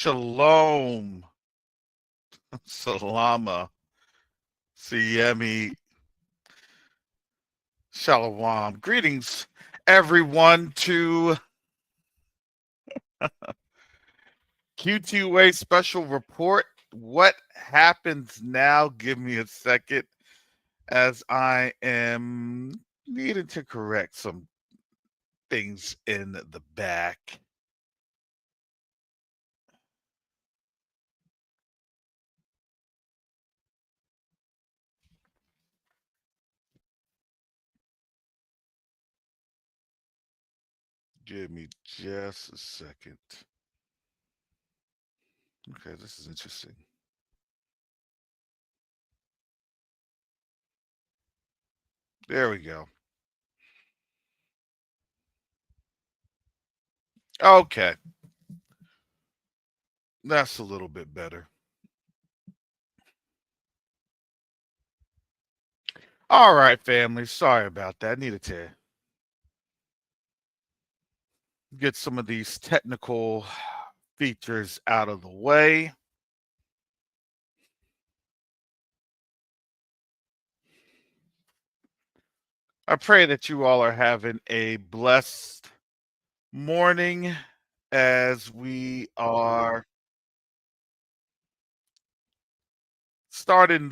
Shalom, Salama, Siemi, Shalom. Greetings, everyone, to Q2UA special report. What happens now? Give me a second, as I am needing to correct some things in the back. Give me just a second. Okay, this is interesting. There we go. Okay, that's a little bit better. All right, family. Sorry about that. Needed to get some of these technical features out of the way. I pray that you all are having a blessed morning as we are starting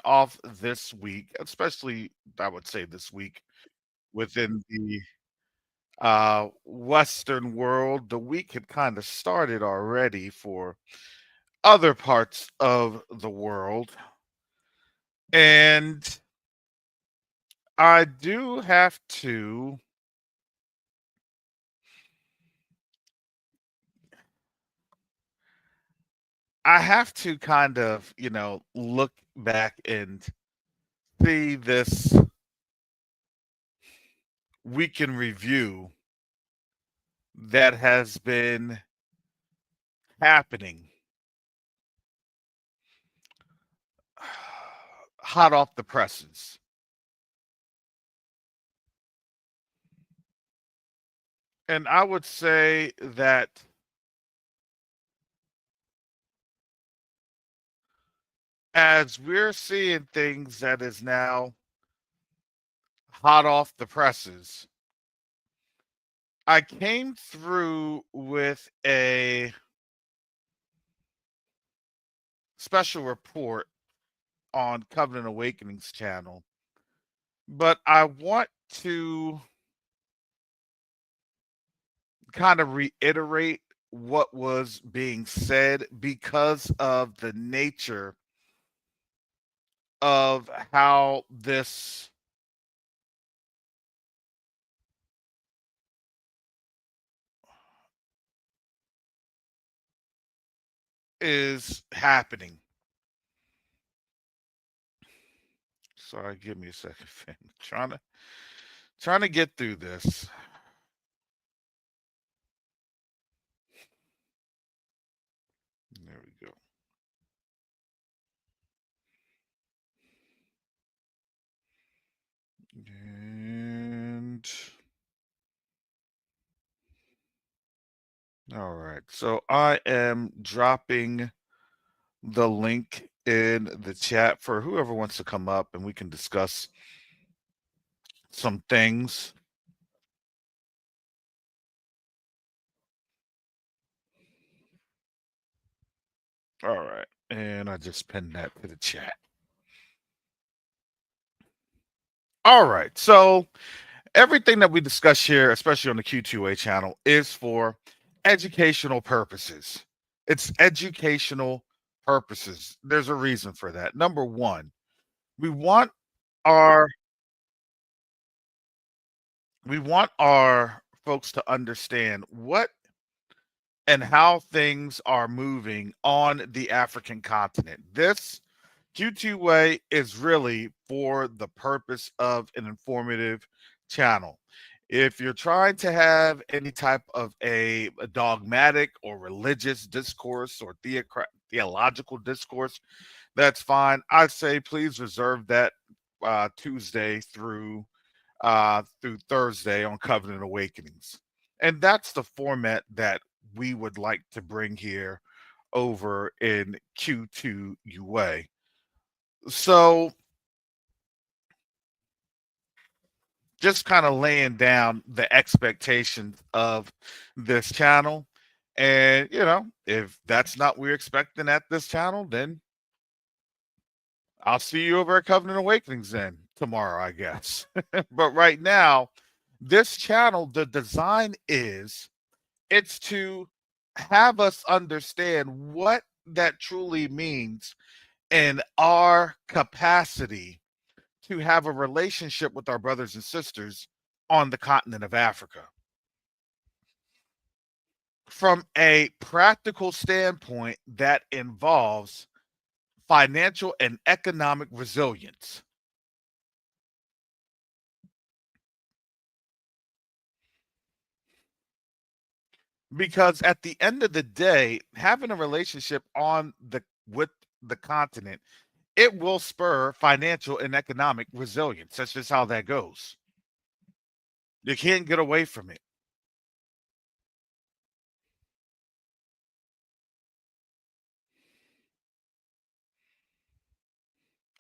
off this week, especially I would say this week within the Western world. The week had kind of started already for other parts of the world. And I do have to kind of, look back and see this week in review that has been happening hot off the presses. And I would say that as we're seeing things that is now hot off the presses, I came through with a special report on Covenant Awakenings channel, but I want to kind of reiterate what was being said because of the nature of how this is happening. Sorry, give me a second, fam. Trying to get through this. There we go. And all right. So I am dropping the link in the chat for whoever wants to come up and we can discuss some things. All right. And I just pinned that to the chat. All right. So everything that we discuss here, especially on the Q2A channel, is for educational purposes. It's educational purposes. There's a reason for that. Number one, we want our folks to understand what and how things are moving on the African continent. This Q2A is really for the purpose of an informative channel. If you're trying to have any type of a dogmatic or religious discourse or theological discourse, that's fine. I say please reserve that Tuesday through Thursday on Covenant Awakenings. And that's the format that we would like to bring here over in Q2UA. So just kind of laying down the expectations of this channel. And, if that's not what we're expecting at this channel, then I'll see you over at Covenant Awakenings then tomorrow, I guess. But right now, this channel, the design is it's to have us understand what that truly means in our capacity to have a relationship with our brothers and sisters on the continent of Africa. From a practical standpoint, that involves financial and economic resilience. Because at the end of the day, having a relationship on the with the continent, it will spur financial and economic resilience. That's just how that goes. You can't get away from it.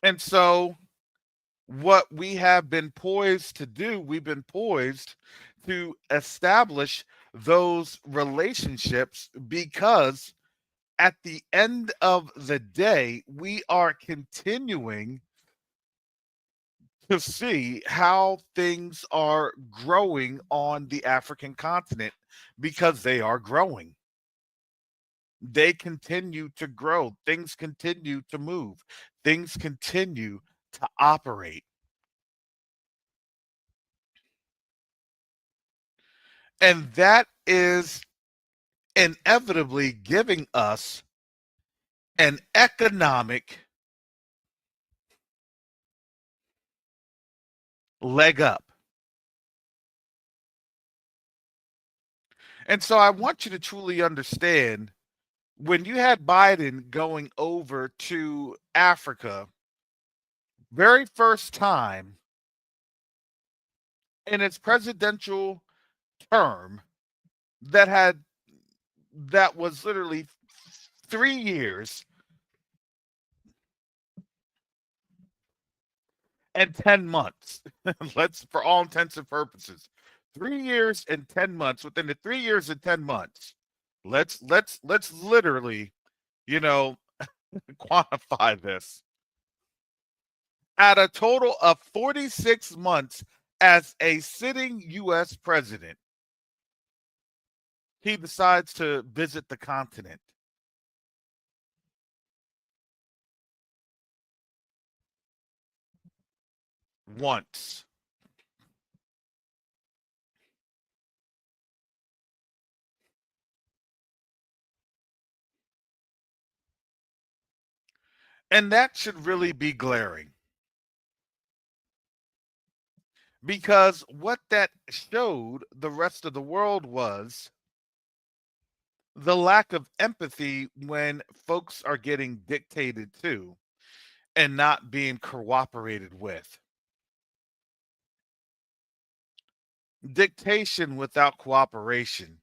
And so what we have been poised to do, we've been poised to establish those relationships because at the end of the day, we are continuing to see how things are growing on the African continent because they are growing. They continue to grow, things continue to move, things continue to operate. And that is inevitably giving us an economic leg up. And so I want you to truly understand when you had Biden going over to Africa, very first time in its presidential term that had that was literally 3 years and 10 months. Let's for all intents and purposes. 3 years and 10 months. Within the 3 years and 10 months, let's literally, you know, quantify this. At a total of 46 months as a sitting US president, he decides to visit the continent once. And that should really be glaring because what that showed the rest of the world was the lack of empathy when folks are getting dictated to and not being cooperated with. Dictation without cooperation.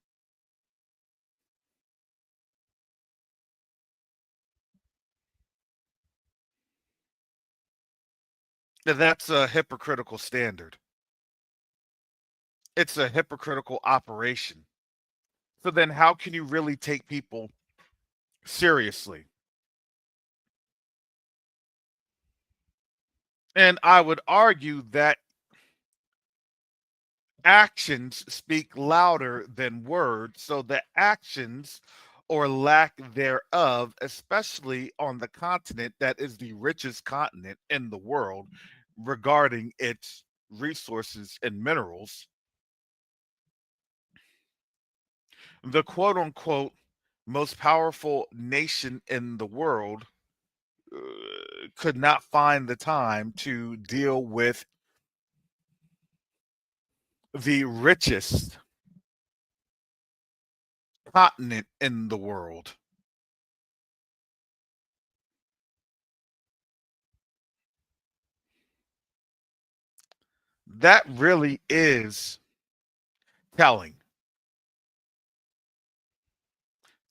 That's a hypocritical standard. It's a hypocritical operation. So then how can you really take people seriously? And I would argue that actions speak louder than words. So the actions or lack thereof, especially on the continent that is the richest continent in the world regarding its resources and minerals, the quote unquote most powerful nation in the world uh, could not find the time to deal with the richest continent in the world. That really is telling.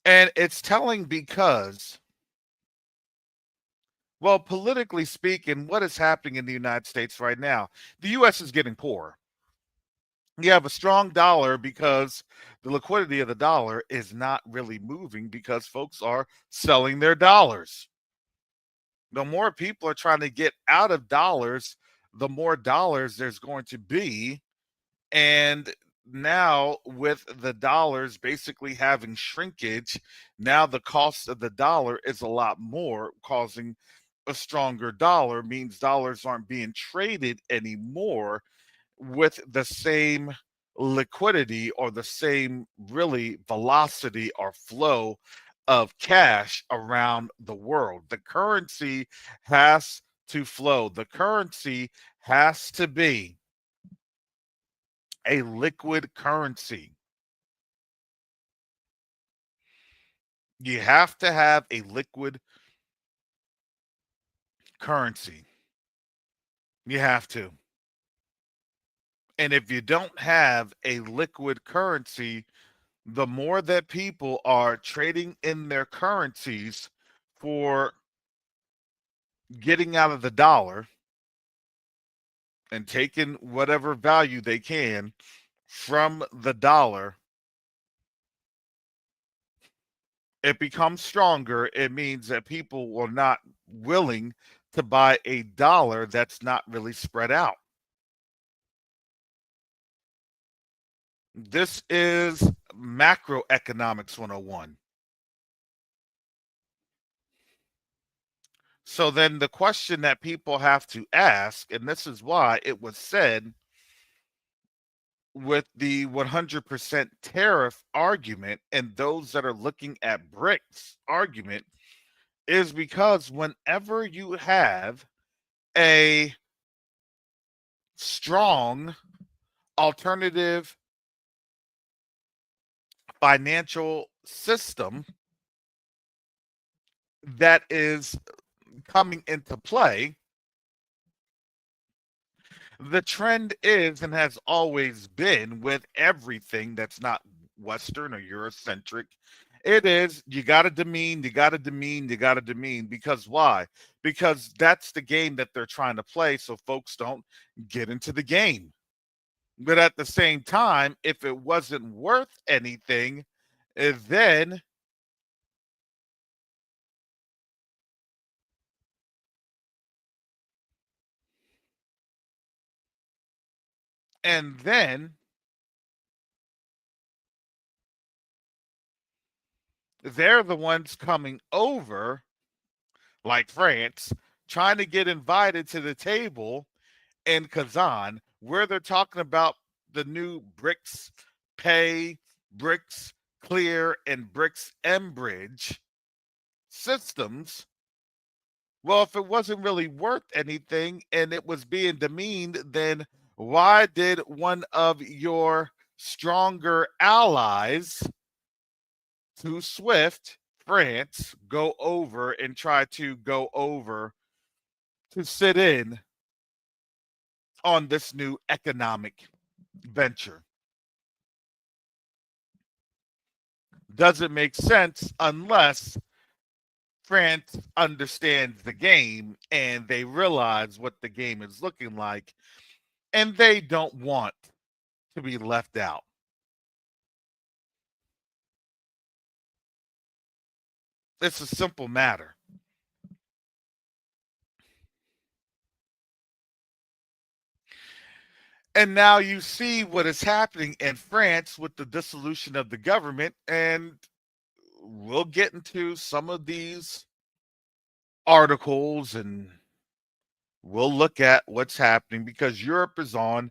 And it's telling because, well, politically speaking, what is happening in the United States right now? The US is getting poorer. You have a strong dollar because the liquidity of the dollar is not really moving because folks are selling their dollars. The more people are trying to get out of dollars, the more dollars there's going to be. And now, with the dollars basically having shrinkage, now the cost of the dollar is a lot more, causing a stronger dollar, means dollars aren't being traded anymore with the same liquidity or the same really velocity or flow of cash around the world. The currency has to flow. The currency has to be a liquid currency. You have to have a liquid currency. You have to. And if you don't have a liquid currency, the more that people are trading in their currencies for getting out of the dollar and taking whatever value they can from the dollar, it becomes stronger. It means that people are not willing to buy a dollar that's not really spread out. This is macroeconomics 101. So then the question that people have to ask, and this is why it was said with the 100% tariff argument and those that are looking at BRICS argument, is because whenever you have a strong alternative financial system that is coming into play, the trend is and has always been with everything that's not Western or Eurocentric. It is you got to demean, you got to demean, you got to demean. Because why? Because that's the game that they're trying to play so folks don't get into the game. But at the same time, if it wasn't worth anything, then and then they're the ones coming over, like France, trying to get invited to the table in Kazan, where they're talking about the new BRICS Pay, BRICS Clear, and BRICS Bridge systems. Well, if it wasn't really worth anything and it was being demeaned, then why did one of your stronger allies to SWIFT, France, go over and try to go over to sit in on this new economic venture? Doesn't make sense unless France understands the game and they realize what the game is looking like and they don't want to be left out. It's a simple matter. And now you see what is happening in France with the dissolution of the government. And we'll get into some of these articles and we'll look at what's happening because Europe is on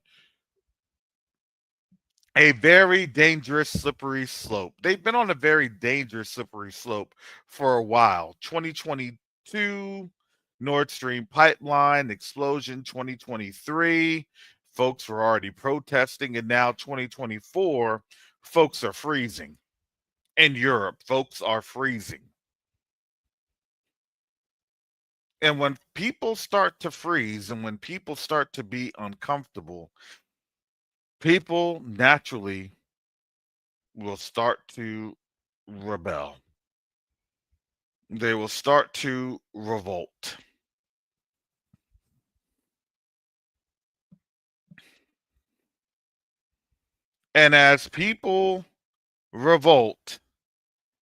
a very dangerous slippery slope. They've been on a very dangerous slippery slope for a while. 2022 Nord Stream pipeline explosion, 2023 folks were already protesting, and now 2024 folks are freezing. In Europe, folks are freezing. And when people start to freeze and when people start to be uncomfortable, people naturally will start to rebel. They will start to revolt. And as people revolt,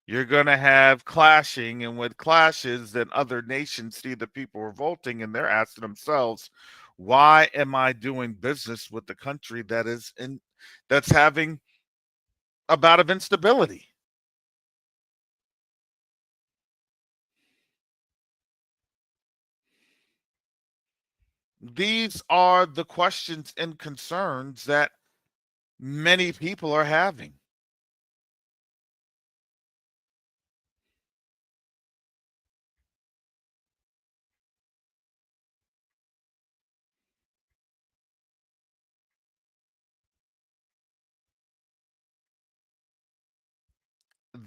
you're going to have clashing. And with clashes, then other nations see the people revolting and they're asking themselves, why am I doing business with the country that's having a bout of instability? These are the questions and concerns that many people are having.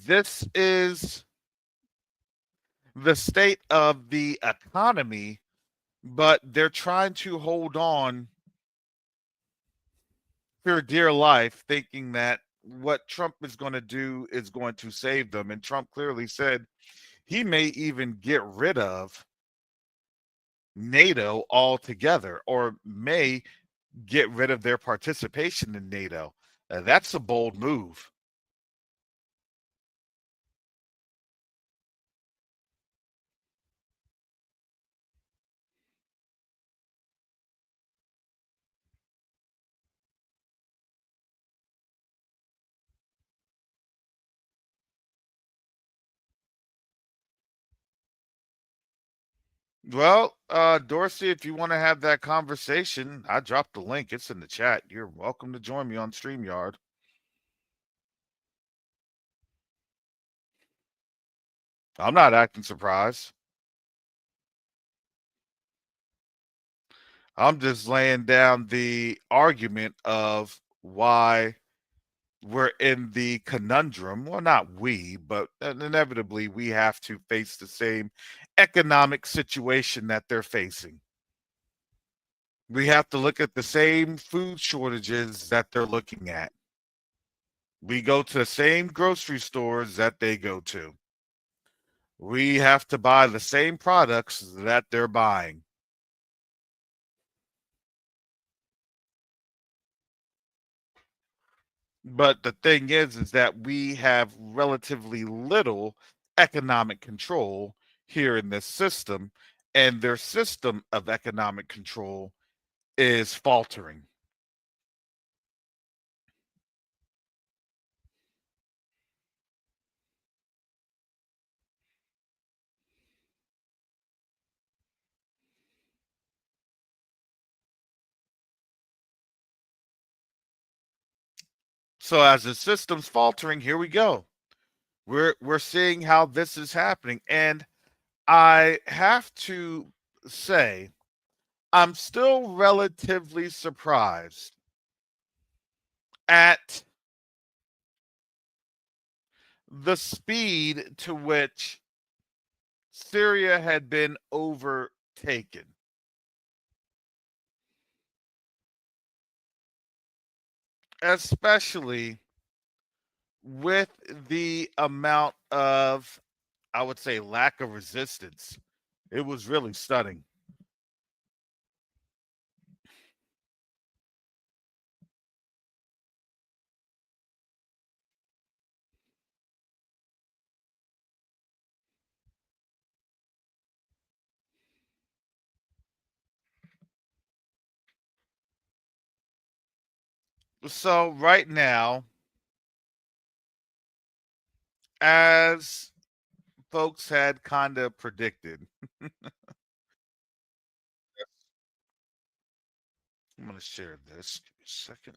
This is the state of the economy, but they're trying to hold on for dear life, thinking that what Trump is going to do is going to save them. And Trump clearly said he may even get rid of NATO altogether, or may get rid of their participation in NATO. That's a bold move. Well, Dorsey, if you want to have that conversation, I dropped the link. It's in the chat. You're welcome to join me on StreamYard. I'm not acting surprised. I'm just laying down the argument of why we're in the conundrum. Well, not we, but inevitably we have to face the same economic situation that they're facing. We have to look at the same food shortages that they're looking at. We go to the same grocery stores that they go to. We have to buy the same products that they're buying. But the thing is that we have relatively little economic control here in this system, and their system of economic control is faltering. So as the system's faltering, here we go. We're seeing how this is happening, and I have to say I'm still relatively surprised at the speed to which Syria had been overtaken. Especially with the amount of, I would say, lack of resistance. It was really stunning. So, right now, as folks had kind of predicted, I'm going to share this. Give me a second.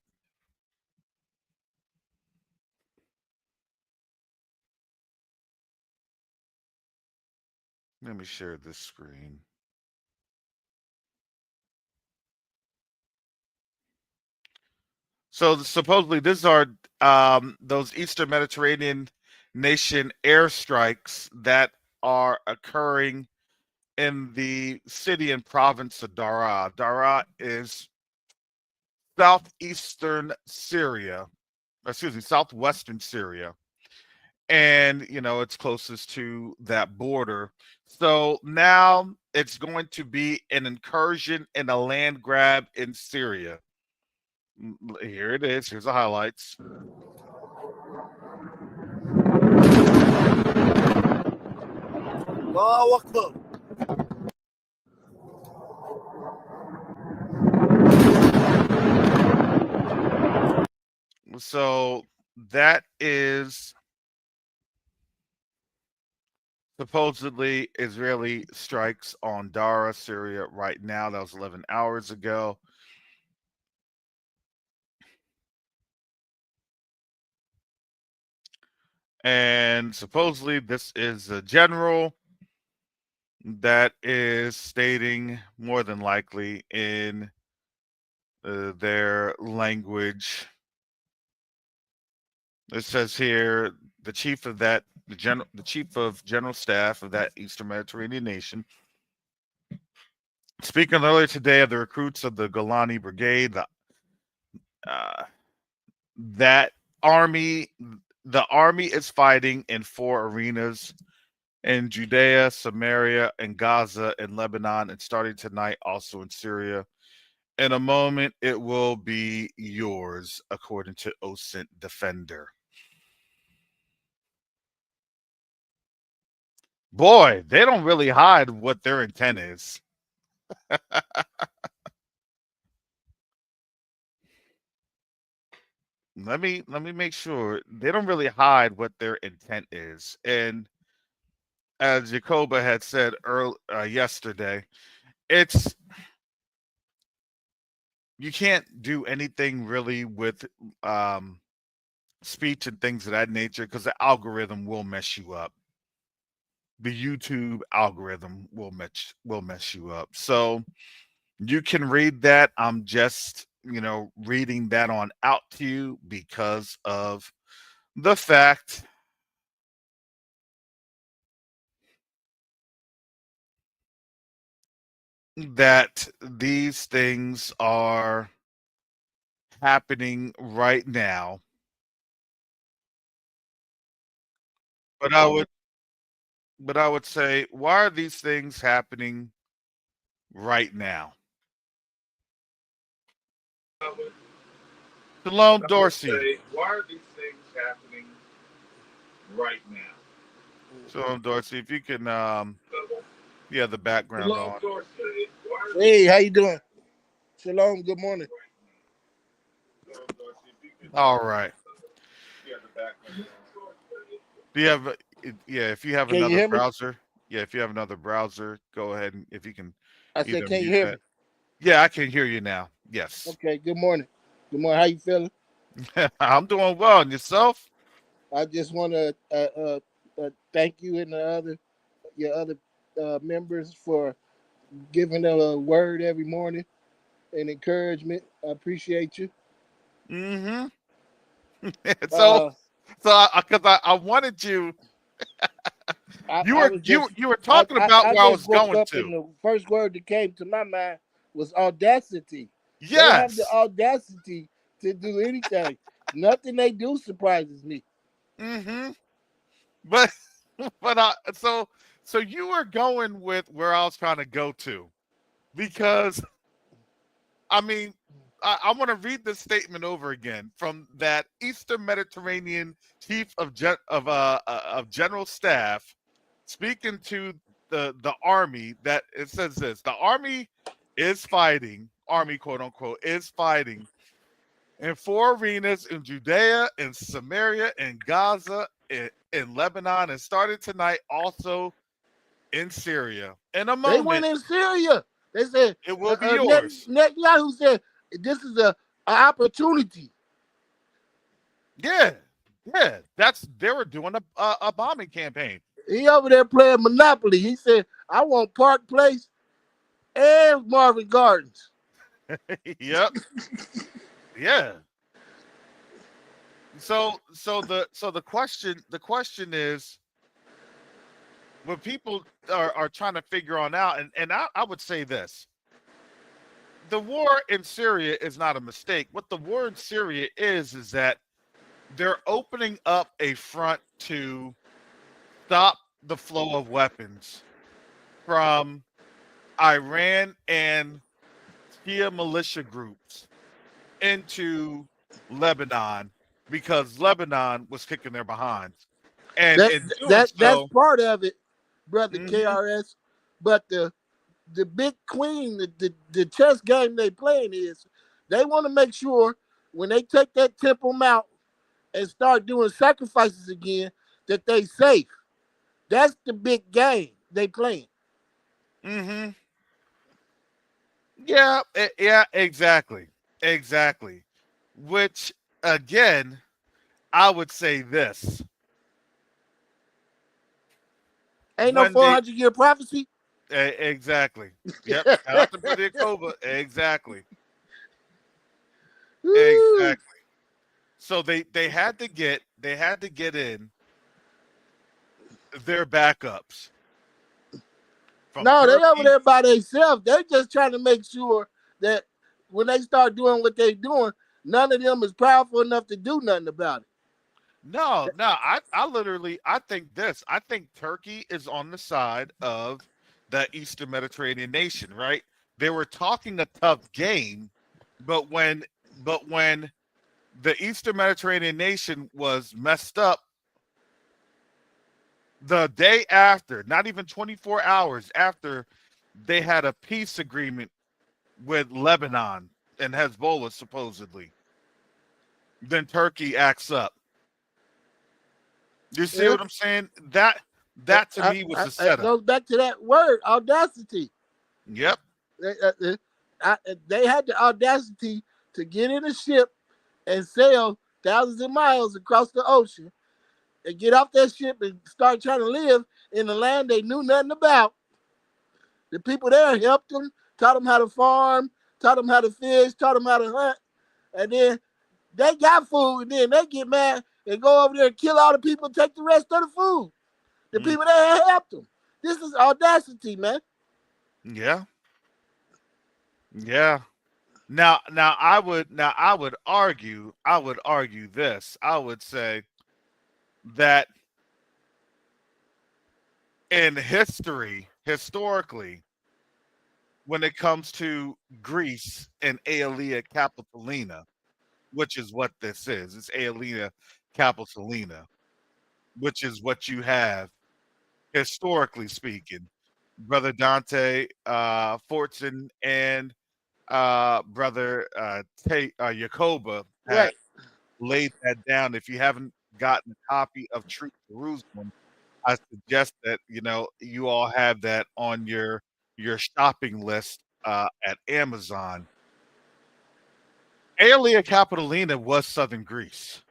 Let me share this screen. So supposedly these are those Eastern Mediterranean nation airstrikes that are occurring in the city and province of Daraa. Daraa is southeastern Syria, excuse me, southwestern Syria. and it's closest to that border. So now it's going to be an incursion and a land grab in Syria. Here it is. Here's the highlights. Allahu Akbar. So that is supposedly Israeli strikes on Dara, Syria right now. That was 11 hours ago. And supposedly this is a general that is stating more than likely in their language. It says here the chief of general staff of that Eastern Mediterranean nation, speaking earlier today of the recruits of the Golani Brigade, that army, the army is fighting in 4 arenas in Judea, Samaria, and Gaza, and Lebanon, and starting tonight also in Syria. In a moment, it will be yours, according to OSINT Defender. Boy, they don't really hide what their intent is. Let me make sure they don't really hide what their intent is. And as Jacoba had said yesterday, it's you can't do anything really with speech and things of that nature because the algorithm will mess you up. The YouTube algorithm will mess you up. So you can read that. I'm just reading that on out to you because of the fact that these things are happening right now. But I would say, why are these things happening right now? Shalom, Dorsey. Why are these things happening right now? Shalom, Dorsey. If you can, the background Shalom, on. Dorsey. Hey, how you doing? Shalom. Good morning. All right. Do you have? If you have Can you another hear me? browser, if you have another browser, go ahead and if you can I either said, can you mute hear me? that. Yeah, I can hear you now. Yes. Okay. Good morning. Good morning. How you feeling? I'm doing well. And yourself? I just want to thank you and your other members for giving a word every morning and encouragement. I appreciate you. Mm-hmm. so, Uh, because I wanted you. You I were was just you were talking about I where I just was woke going up to. and the first word that came to my mind was audacity. They have the Yes. audacity to do anything. Nothing they do surprises me. Mm-hmm. But so you were going with where I was trying to go to because I mean, I want to read this statement over again from that Eastern Mediterranean chief of general staff, speaking to the army. That it says this: the army is fighting, army quote unquote, is fighting in 4 arenas in Judea, in Samaria, in Gaza, in Lebanon, and started tonight also in Syria. In a They went moment, in Syria. They said it will be yours. Netanyahu said this is a opportunity. Yeah, yeah. They were doing a bombing campaign. He over there playing Monopoly. He said, I want Park Place and Marvin Gardens. Yep. Yeah. So the question is what people are trying to figure on out, and I would say this. The war in Syria is not a mistake. What the war in Syria is that they're opening up a front to stop the flow of weapons from Iran and Shia militia groups into Lebanon because Lebanon was kicking their behinds. And That in doing that's so, part of it, brother mhm, KRS. But the big queen, the chess game they playing is they want to make sure when they take that Temple Mount and start doing sacrifices again that they safe. That's the big game they playing. mhm, yeah, yeah, exactly, exactly. Which again, I would say this: Ain't no when they 400-year prophecy. exactly, yep, shout out to Brother Yakoba, exactly, Woo. exactly. So they had to get in their backups from No, they over Turkey. there by themselves. They just trying to make sure that when they start doing what they doing, none of them is powerful enough to do nothing about it. No, no, I literally I think this. I think Turkey is on the side of the Eastern Mediterranean nation, right? They were talking a tough game, but when the Eastern Mediterranean nation was messed up the day after, not even 24 hours after they had a peace agreement with Lebanon and Hezbollah supposedly, then Turkey acts up. You see Yeah. what I'm saying? That to me was the It setup. goes back to that word, audacity. Yep. They, they had the audacity to get in a ship and sail thousands of miles across the ocean and get off that ship and start trying to live in the land they knew nothing about. The people there helped them, taught them how to farm, taught them how to fish, taught them how to hunt, and then they got food, and then they get mad and go over there and kill all the people and take the rest of the food. The Mm, people that helped them. This is audacity, man. yeah. Yeah. Now I would argue this. I would say that in historically, when it comes to Greece and Aelia Capitolina, which is what this is, it's Aelia Capitolina, which is what you have historically speaking. Brother Dante Fortson and brother Jacoba have Right. laid that down. If you haven't gotten a copy of Truth Jerusalem, I suggest that you all have that on your shopping list at Amazon. Aelia Capitolina was southern Greece.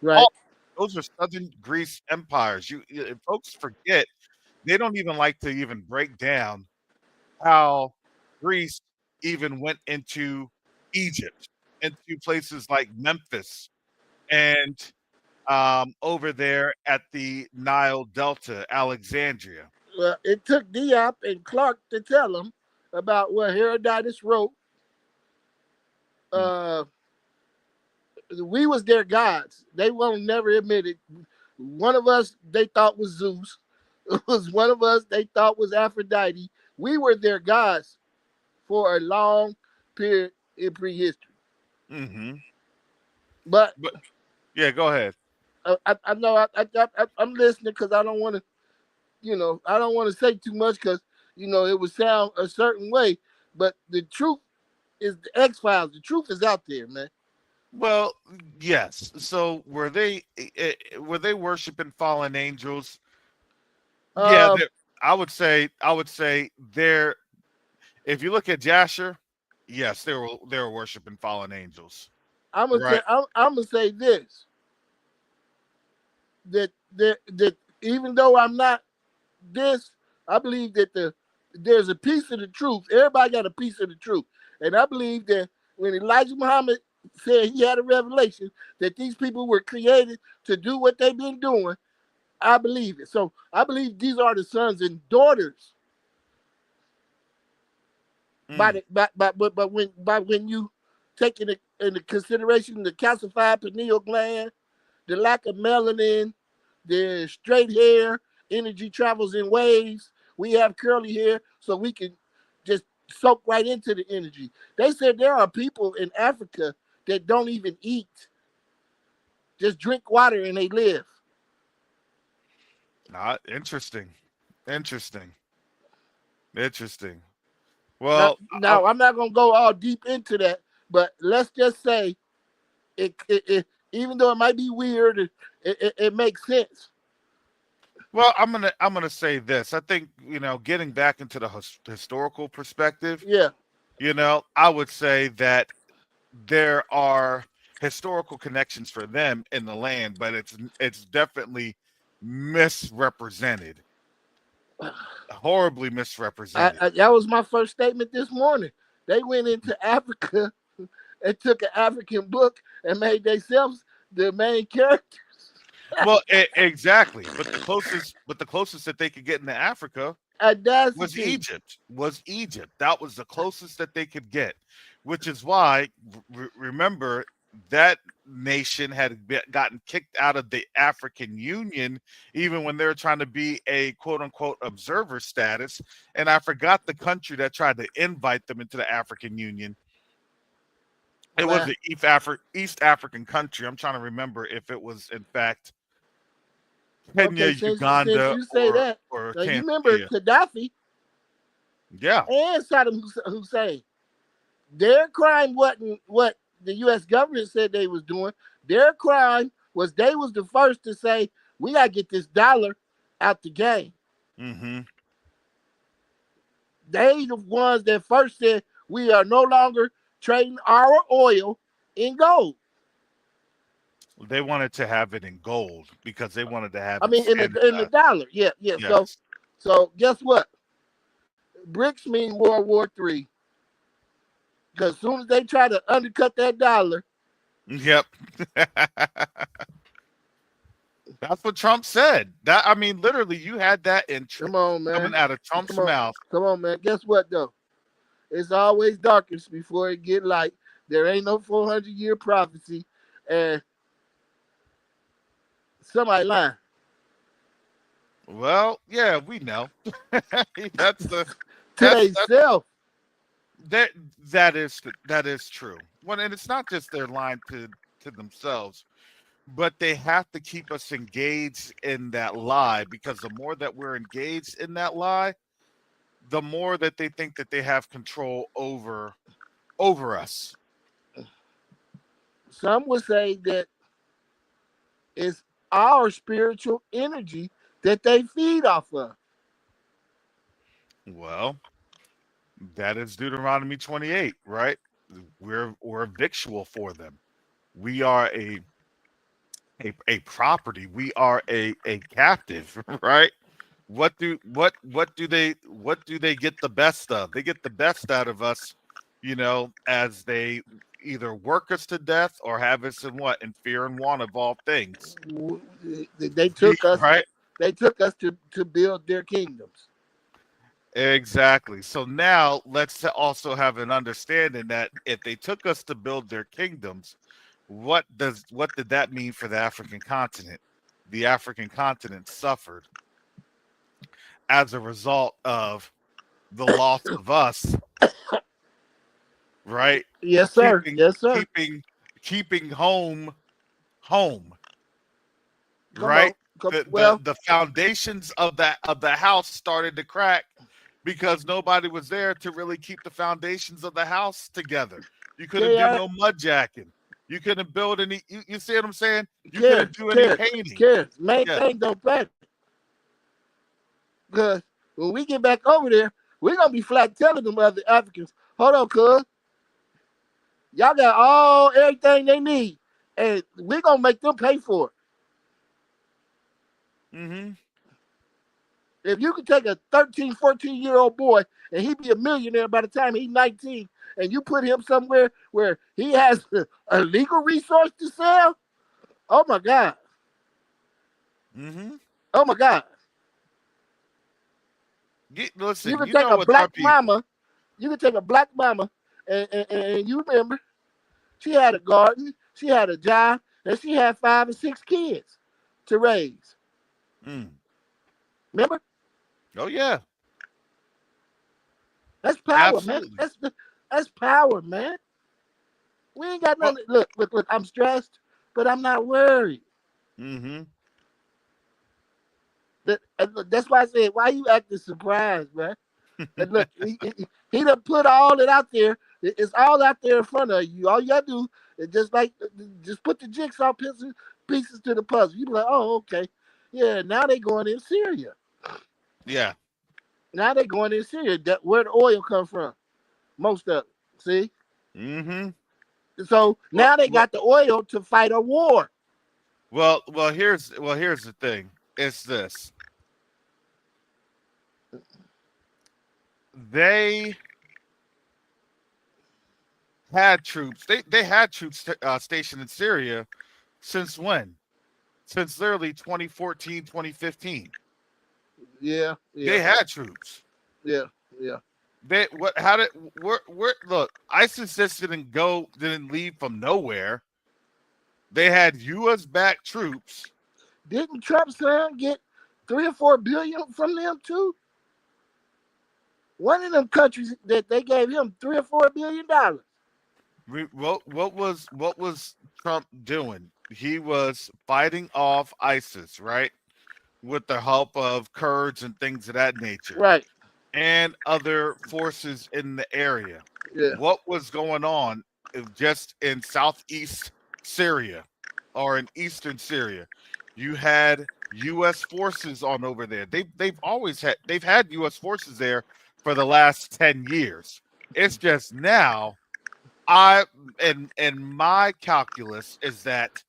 Right. All those are southern Greece empires. Folks forget they don't even like to even break down how Greece even went into Egypt, into places like Memphis and over there at the Nile Delta, Alexandria. Well, it took Diop and Clark to tell them about what Herodotus wrote. Mm, Uh, we was their gods. They won't never admit it. One of us they thought was Zeus. It was one of us they thought was Aphrodite. We were their gods for a long period in prehistory. mhm. But But yeah, go ahead. I know I'm listening because I don't want to, I don't want to say too much because it would sound a certain way. But the truth is the X Files. The truth is out there, man. Well, yes. So were they worshiping fallen angels? Yeah, Um, I would say they're if you look at Jasher, yes, they were worshiping fallen angels. I'm gonna say Right. I'm gonna say this that even though I'm not this, I believe that there's a piece of the truth. Everybody got a piece of the truth, and I believe that when Elijah Muhammad said he had a revelation that these people were created to do what they've been doing, I believe it. So I believe these are the sons and daughters. Mm, But when you taking into consideration the calcified pineal gland, the lack of melanin, the straight hair, energy travels in waves. We have curly hair, so we can just soak right into the energy. They said there are people in Africa that don't even eat, just drink water and they live. Interesting. Interesting. Interesting. Now, Well, now I'm not gonna go all deep into that, but let's just say it even though it might be weird, it makes sense. well, I'm gonna say this. I think getting back into the historical perspective. Yeah. I would say that there are historical connections for them in the land, but it's definitely misrepresented, horribly misrepresented. That was my first statement this morning. They went into Africa and took an African book and made themselves the main character. Well, exactly. But the closest that they could get into Africa was Audacity. Egypt. Was Egypt. That was the closest that they could get, which is why remember that nation had gotten kicked out of the African Union even when they were trying to be a quote unquote observer status. And I forgot the country that tried to invite them into the African Union. It was Well, the East African country. I'm trying to remember if it was in fact Kenya, okay, since Uganda, you say or that, or you remember Tanzania. Gaddafi Yeah. and Saddam Hussein. Their crime wasn't what the U.S. government said they was doing. Their crime was they was the first to say we gotta get this dollar out the game. Mm-hmm. They the ones that first said we are no longer trading our oil in gold. They wanted to have it in gold because they wanted to have I it mean in the standardized. dollar. Yeah, yeah. So Yes. so guess what? BRICS mean World War III. Because as soon as they try to undercut that dollar, Yep. That's what Trump said. That I mean, literally, you had that come on, coming man. out of Come Trump's on. mouth. Come on, man. Guess what though? It's always darkest before it get light. There ain't no 400-year prophecy. And somebody lying. Well, yeah, we know. that's the To that's themselves. that that is true. Well, and it's not just they're lying to themselves, but they have to keep us engaged in that lie because the more that we're engaged in that lie, the more that they think that they have control over us. Some would say that it's our spiritual energy that they feed off of. Well, that is Deuteronomy 28, right? We're a victual for them. We are a property. We are a captive, right? What do they get the best of? They get the best out of us, as they either work us to death or have us in fear and want of all things. They took us. Right? They took us to build their kingdoms. Exactly. So now let's also have an understanding that if they took us to build their kingdoms, what did that mean for the African continent? The African continent suffered as a result of the loss of us, right? Yes, sir. Keeping Yes, sir. keeping keeping home, Come on. right? Come, The the well, the foundations of the house started to crack because nobody was there to really keep the foundations of the house together. You couldn't do Care, no mud jacking. You couldn't build any. You see what I'm saying? You care, couldn't do any care, painting. care. Main Yeah. thing don't matter. Because when we get back over there, we're gonna be flat telling them other Africans, hold on, cuz, y'all got everything they need. And we're gonna make them pay for it. Mm-hmm. If you could take a 13, 14-year-old boy and he be a millionaire by the time he's 19, and you put him somewhere where he has a legal resource to sell, oh my God. Mm-hmm. Oh my God. You Listen, can you take know a what's our black people. mama, you can take a black mama, and you remember, She had a garden, she had a job, and she had 5 or 6 kids to raise. Mm. Remember? Oh yeah, That's power, man. absolutely. That's power, man. We ain't got Well, nothing. Look. I'm stressed, but I'm not worried. mm-hmm. That's why I said, why you acting surprised, man? And look, he done put all it out there. It's all out there in front of you. All you gotta do is just put the jigsaw pieces to the puzzle. You be like, oh, okay, yeah. Now they going in Syria. Yeah. Now they going in Syria. Where the oil come from? Most of it. See. Mm-hmm. So Well, now they well, got the oil to fight a war. well. Here's the thing. It's this. They had troops. They had troops stationed in Syria since when? Since literally 2014, 2015. Yeah, They yeah, had troops. yeah, yeah. They what? How did where? Look, ISIS just didn't leave from nowhere. They had U.S. backed troops. Didn't Trump's son get 3 or 4 billion from them too? One of them countries that they gave him $3 or $4 billion. What was Trump doing? He was fighting off ISIS, right? With the help of Kurds and things of that nature, Right. and other forces in the area. Yeah. What was going on just in southeast Syria or in eastern Syria? You had U.S. forces on over there. They've had U.S. forces there for the last 10 years. It's just now I and my calculus is that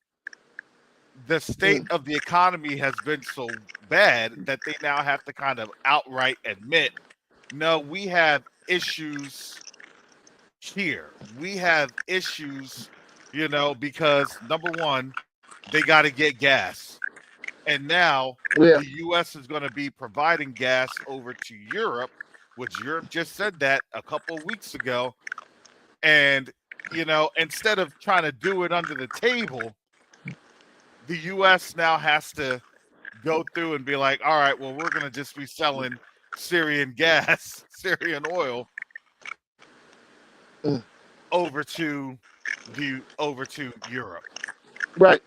the state Mm. of the economy has been so bad that they now have to kind of outright admit, no, we have issues here. We have issues, because number one, they got to get gas. And now Yeah. the US is going to be providing gas over to Europe, which Europe just said that a couple of weeks ago. And, instead of trying to do it under the table, the US now has to go through and be like, all right, well, we're going to just be selling Syrian gas, Syrian oil Mm. over to Europe. Right.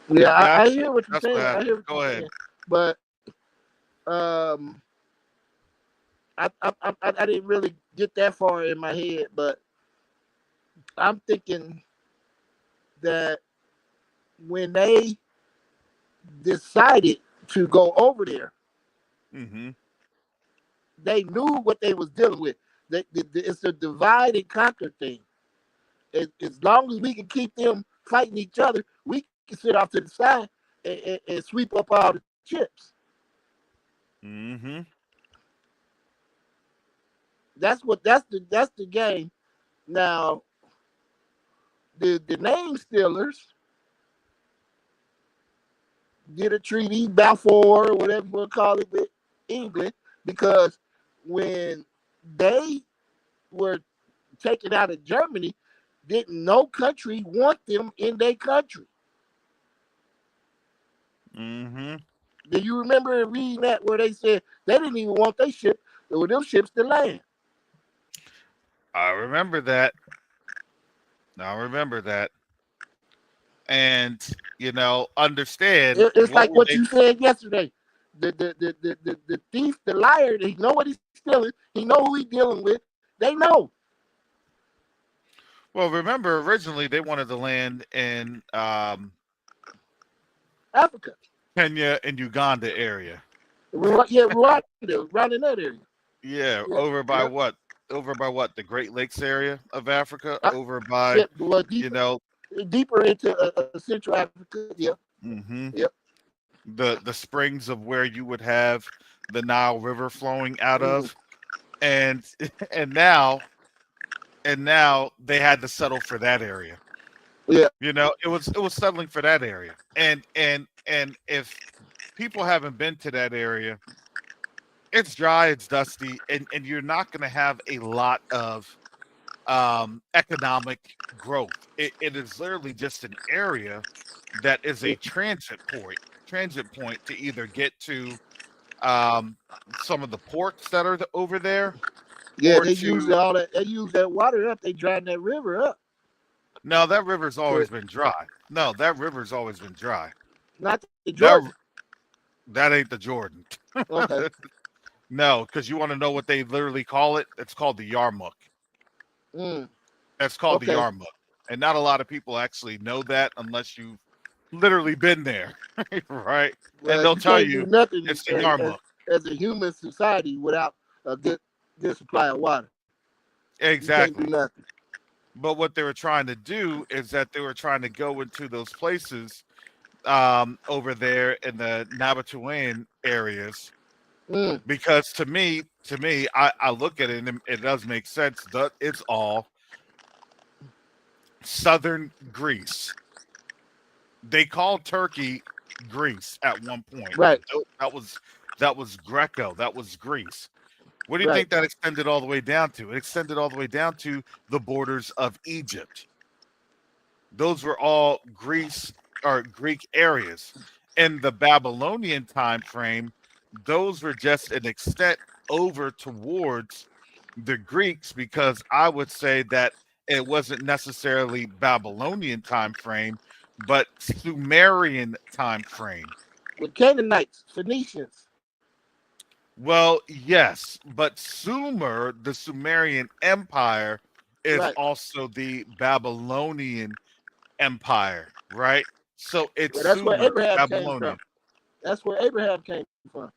Yeah, I That's hear what you're that's what saying. I happened. hear what Go you're ahead. saying. But um, I didn't really get that far in my head. But I'm thinking that when they decided to go over there, Mm-hmm. they knew what they was dealing with. It's a divide and conquer thing. As long as we can keep them fighting each other, we can sit off to the side and sweep up all the chips. Mm-hmm. That's the game. Now the name stealers did a treaty, Balfour, or whatever you want to call it, with England, because when they were taken out of Germany, didn't no country want them in their country. Mm-hmm. Do you remember reading that where they said they didn't even want their ship or them ships to land? I remember that. I remember that. And understand It's what like were what they. you said yesterday. The thief, the liar, he know what he's stealing. He know who he's dealing with. They know. Well, remember originally they wanted to land in Africa. Kenya and Uganda area. Yeah, Rwanda, around in that area. Yeah, Yeah, over by yeah. what? Over by what? The Great Lakes area of Africa. Uh, Over by yeah, well, you know. deeper into Central Africa. Yeah, hmm yeah. the springs of where you would have the Nile River flowing out Mm, of, and and now and now they had to settle for that area. yeah. It was settling for that area, and if people haven't been to that area, It's dry, it's dusty, and you're not going to have a lot of economic growth. It is literally just an area that is a transit point to either get to um, some of the ports that are over there, Yeah, or they use to all that. They use that water up. They drying that river up. no, that river's To, always been dry. No, that river's always been dry. not the That Jordan. that ain't the Jordan. Okay. No, because you want to know what they literally call it? It's called the Yarmouk. Mm, That's called the okay. Yarmouk. And not a lot of people actually know that unless you've literally been there, right? And Well, they'll you tell can't do you nothing it's the Yarmouk. as a human society without a good supply of water. You can't do Exactly. nothing. But what they were trying to do is that they were trying to go into those places over there in the Nabatuan areas Mm, because to me, I look at it and it does make sense. It's all southern Greece. They called Turkey Greece at one point. right, That was Greco. That was Greece. What do you right. think that extended all the way down to? It extended all the way down to the borders of Egypt. Those were all Greece or Greek areas. In the Babylonian time frame, those were just an extent over towards the Greeks because I would say that it wasn't necessarily Babylonian time frame, but Sumerian time frame. With Canaanites, Phoenicians. Well, yes, but Sumer, the Sumerian Empire, is Right. also the Babylonian Empire, right? So it's Well, that's where Sumer, it's Abraham came from. Babylonian. That's where Abraham came from.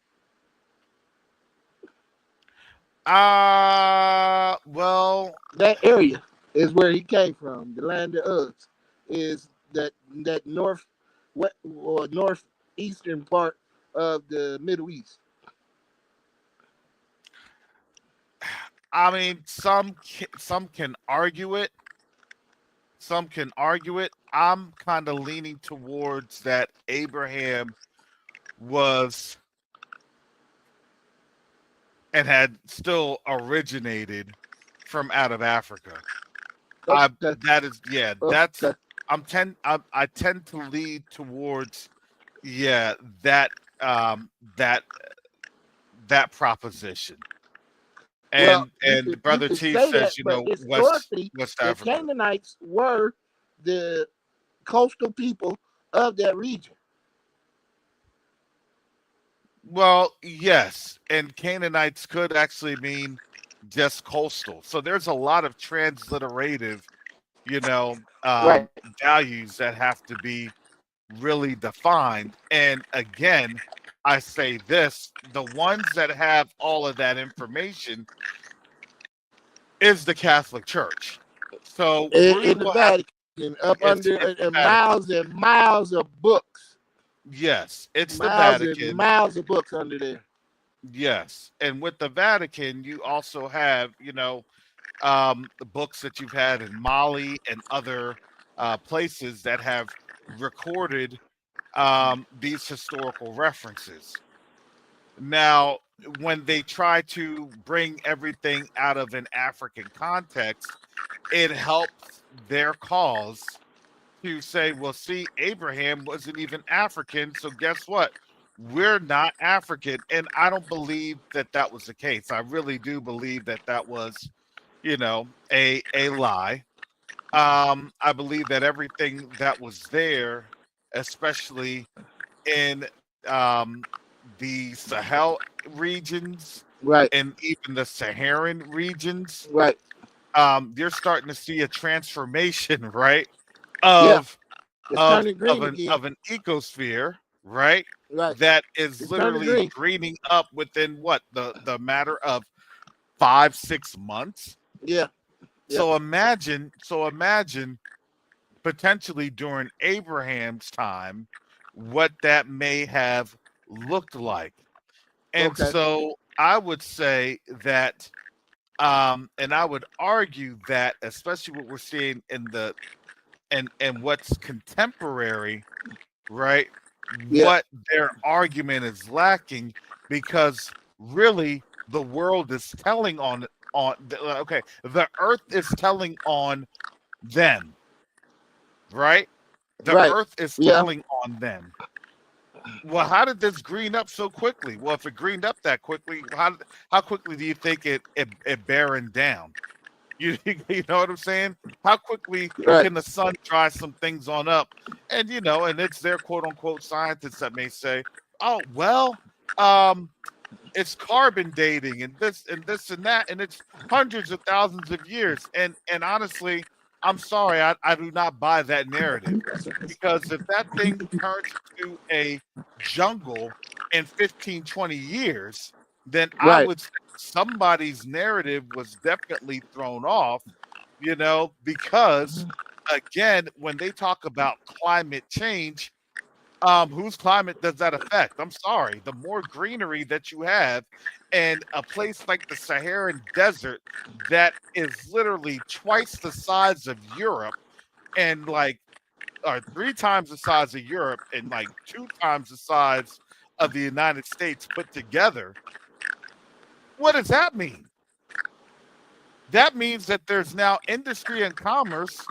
Well, That area is where he came from. The land of Uz is that or northeastern part of the Middle East. I mean, some can argue it. Some can argue it. I'm kind of leaning towards that Abraham was and had still originated from out of Africa. I Okay. that is yeah, that's Okay. I tend to lead towards yeah, that that that proposition. Well, And you Brother could T say that, says, but historically, West the Africa. Canaanites were the coastal people of that region. Well, yes, and Canaanites could actually mean just coastal. So there's a lot of transliterative, you know, Right. values that have to be really defined. And again, I say this: the ones that have all of that information is the Catholic Church. So we In the will have Vatican, up under it's the and Vatican. miles and miles of books, Yes, it's the miles and Vatican. miles of books under there. Yes, and with the Vatican, you also have, the books that you've had in Mali and other places that have recorded these historical references. Now, when they try to bring everything out of an African context, it helps their cause to say, well, see, Abraham wasn't even African. So guess what? We're not African. And I don't believe that that was the case. I really do believe that that was, a lie. I believe that everything that was there, especially in um, the Sahel regions Right. and even the Saharan regions, Right. you're starting to see a transformation, right? Yeah. Of It's of turning of green an again. of an ecosphere, right? Right. That is It's turning literally green. greening up within what the matter of 5 6 months. Yeah. Yeah. So imagine potentially during Abraham's time what that may have looked like. And Okay. so I would say that and I would argue that especially what we're seeing in the and what's contemporary, right? Yeah. What their argument is lacking because really the world is telling okay, the earth is telling on them, right? The Right. earth is Yeah. telling on them. Well, how did this green up so quickly? Well, if it greened up that quickly, how quickly do you think it barren down? You know what I'm saying? How quickly Right. can the sun dry some things on up? And and it's their quote unquote scientists that may say, "Oh, well, um, it's carbon dating and this and that, and it's hundreds of thousands of years." And honestly, I'm sorry, I do not buy that narrative, because if that thing turns into a jungle in 15, 20 years, then I Right. would say somebody's narrative was definitely thrown off, because again, when they talk about climate change, whose climate does that affect? I'm sorry. The more greenery that you have, and a place like the Saharan desert that is literally twice the size of Europe, and like, or three times the size of Europe, and like two times the size of the United States put together. What does that mean? That means that there's now industry and commerce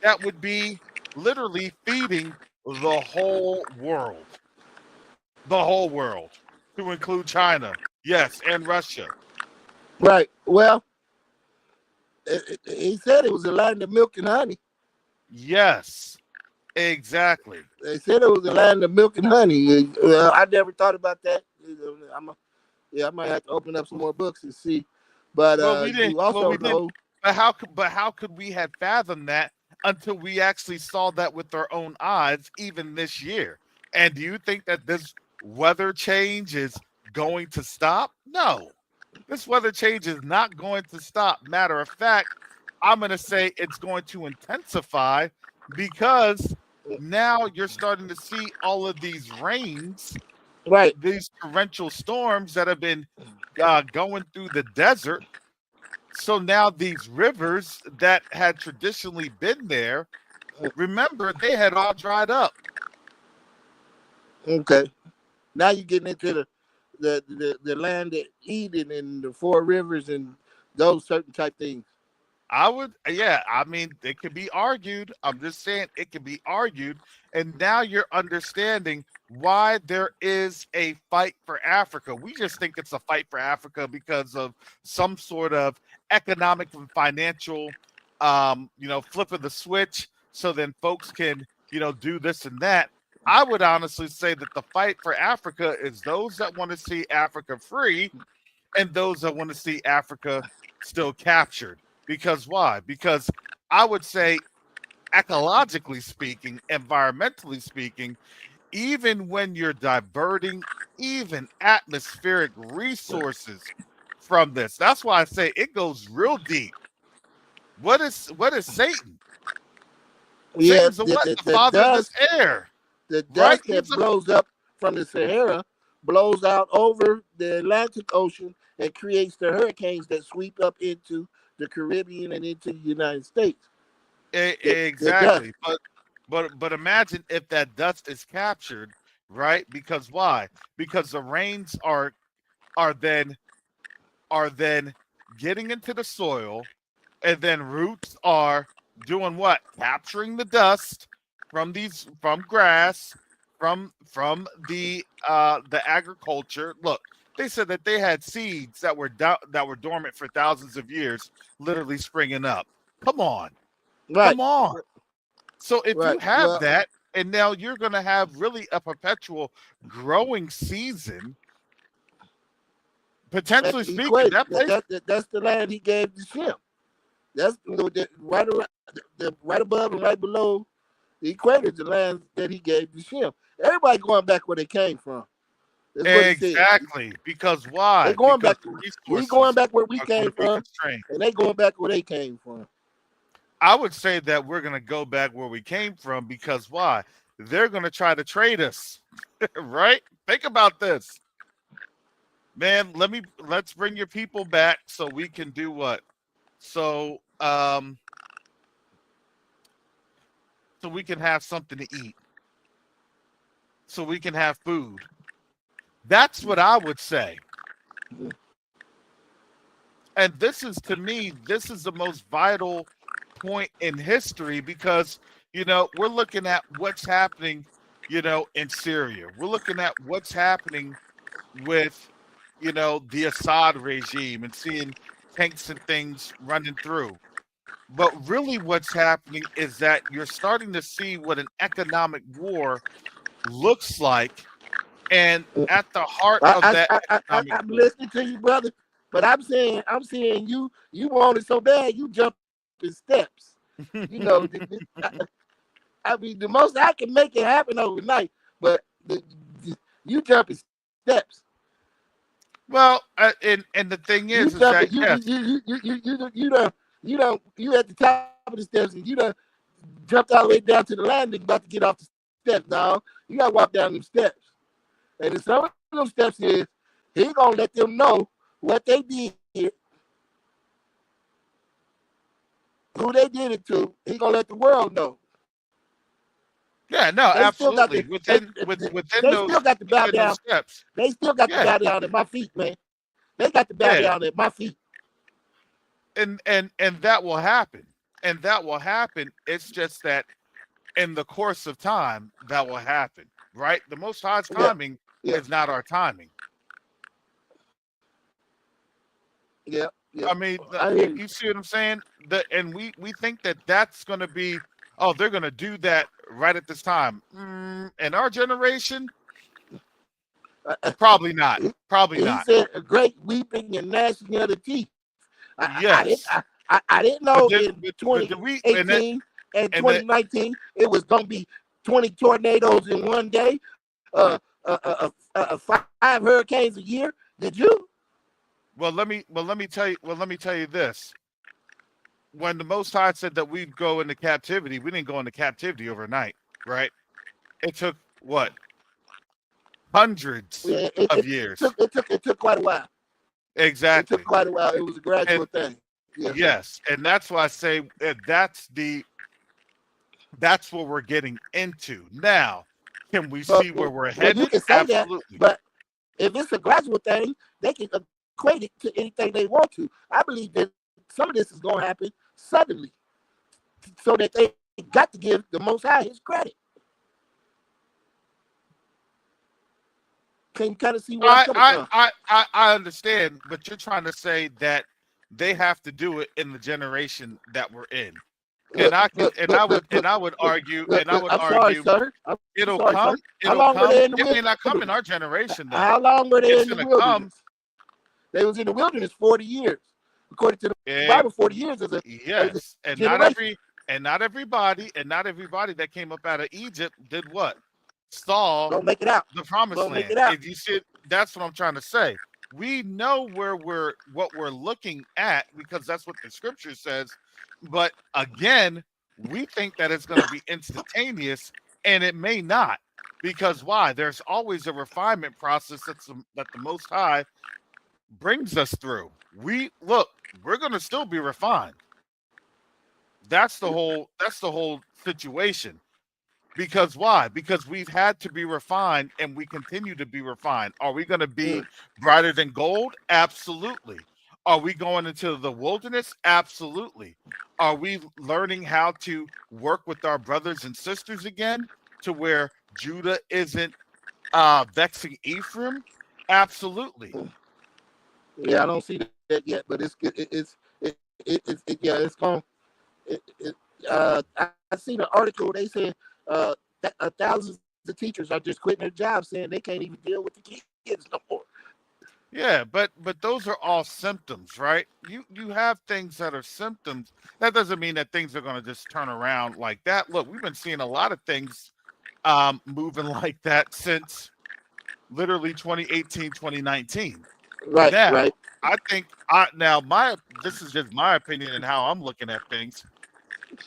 that would be literally feeding the whole world. The whole world, to include China, yes, and Russia. Right. Well, he said it was a land of milk and honey. Yes, exactly. They said it was a land of milk and honey. I never thought about that. I might have to open up some more books and see. But Well, we didn't. you Well, also we didn't. know, But how could we have fathomed that until we actually saw that with our own eyes, even this year? And do you think that this weather change is going to stop? No, this weather change is not going to stop. Matter of fact, I'm going to say it's going to intensify, because now you're starting to see all of these rains, right? these torrential storms that have been going through the desert. So now these rivers that had traditionally been there, remember, they had all dried up. Okay. Now you're getting into the land of Eden and the four rivers and those certain type things. Yeah, I mean, it can be argued. I'm just saying it can be argued. And now you're understanding why there is a fight for Africa. We just think it's a fight for Africa because of some sort of economic and financial, flip of the switch. So then folks can, do this and that. I would honestly say that the fight for Africa is those that want to see Africa free, and those that want to see Africa still captured. Because why? Because I would say, ecologically speaking, environmentally speaking, even when you're diverting even atmospheric resources from this, that's why I say it goes real deep. What is Satan? Yeah, Satan's the what? The father of this air, the right? dust that He's a blows up from the Sahara blows out over the Atlantic Ocean and creates the hurricanes that sweep up into the Caribbean and into the United States. The dust. exactly. But imagine if that dust is captured, right? Because why? Because the rains are then are then getting into the soil, and then roots are doing what? Capturing the dust from grass, from the agriculture. Look, they said that they had seeds that were dormant for thousands of years, literally springing up. Come on, Right. come on. So if you Right. have Well, that, and now you're going to have really a perpetual growing season, that's potentially the speaking, equator. that place. That's the land he gave the Shem. That's right around, right above and right below the equator is the land that he gave the Shem. Everybody going back where they came from. That's what he said. Exactly. Because They why? going Because back. the We going resources back where we are going came to be from, constrained. and they going back where they came from. I would say that we're going to go back where we came from, because why? They're going to try to trade us, right? Think about this. Man, let's bring your people back so we can do what? So so we can have something to eat. So we can have food. That's what I would say. And this is, to me, this is the most vital point in history because, we're looking at what's happening, in Syria. We're looking at what's happening with, the Assad regime and seeing tanks and things running through. But really, what's happening is that you're starting to see what an economic war looks like. And at the heart of that economic I'm war, listening to you, brother. But I'm saying you want it so bad you jump in steps. You know, I mean, the most I can make it happen overnight, but you jump in steps. well, and the thing You is jump that it. yes, You at the top of the steps and you done jumped all the way down to the landing about to get off the steps, dog. You gotta walk down them steps. And in some of them steps is he gonna let them know what they did, who they did it to. He gonna let the world know. yeah, no, They still got absolutely. to Within they still those got to bow within those down. steps, They still got to yeah, bow down at my feet, man. They got to bow yeah, down at my feet. and that will happen, and that will happen. It's just that in the course of time, that will happen, right? The Most High's Yeah, timing yeah, is not our timing. yeah, yeah. I mean, I hear you. you see what I'm saying? And we think that that's going to be, oh, they're going to do that right at this time. In our generation, probably not. He, Probably he not. said a great weeping and gnashing of the teeth. Yes, I didn't but know did in but did we and and that 2019 it was gonna be 20 tornadoes in one day, five hurricanes a year. Did you? let me tell you this. When the Most High said that we'd go into captivity, we didn't go into captivity overnight, right? It took what, hundreds Yeah, of years. it took quite a while. It took Exactly. quite a while. It was a gradual And thing. Yeah, yes, and that's why I say that's what we're getting into. Now, can we but see where we're well, you headed? can say that, Absolutely. but if it's a gradual thing, they can equate it to anything they want to. I believe that some of this is going to happen suddenly, so that they got to give the Most High His credit. Can you kind of see where I'm I coming I from? I I understand, but you're trying to say that they have to do it in the generation that we're in. And I can and I would argue I'm sorry, sir. I'm sorry, sir. How it'll long were come, they in the it may not come wilderness? in our generation though. How long were they It's in the gonna wilderness? come. They was in the wilderness 40 years. According to the eh, Bible, 40 years is a yes, and generation. not everybody that came up out of Egypt did what? Saw Don't make it out. the promised Don't make land. it out. If you see, that's what I'm trying to say. We know where what we're looking at because that's what the scripture says. But again, we think that it's going to be instantaneous, and it may not. Because why? There's always a refinement process that the Most High brings us through. We're going to still be refined. That's the whole situation. Because why? Because we've had to be refined and we continue to be refined. Are we going to be brighter than gold? Absolutely. Are we going into the wilderness? Absolutely. Are we learning how to work with our brothers and sisters again to where Judah isn't vexing Ephraim? Absolutely. Yeah, I don't see that yet, but yeah, it's going. It, it, I seen an article. They said thousands of teachers are just quitting their jobs, saying they can't even deal with the kids no more. Yeah, but those are all symptoms, right? You have things that are symptoms. That doesn't mean that things are going to just turn around like that. Look, we've been seeing a lot of things moving like that since literally 2018, 2019. Right, Now, right. I think I now my this is just my opinion and how I'm looking at things.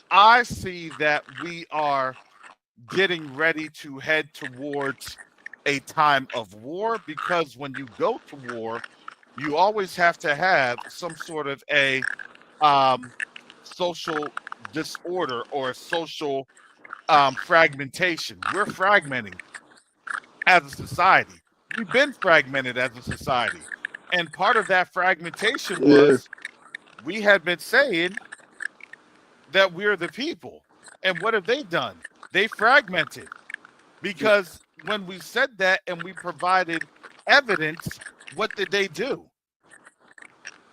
I see that we are getting ready to head towards a time of war because when you go to war, you always have to have some sort of a um, social disorder or a social fragmentation. We're fragmenting as a society. We've been fragmented as a society. And part of that fragmentation Yeah. was we had been saying that we're the people. And what have they done? They fragmented because when we said that and we provided evidence, what did they do?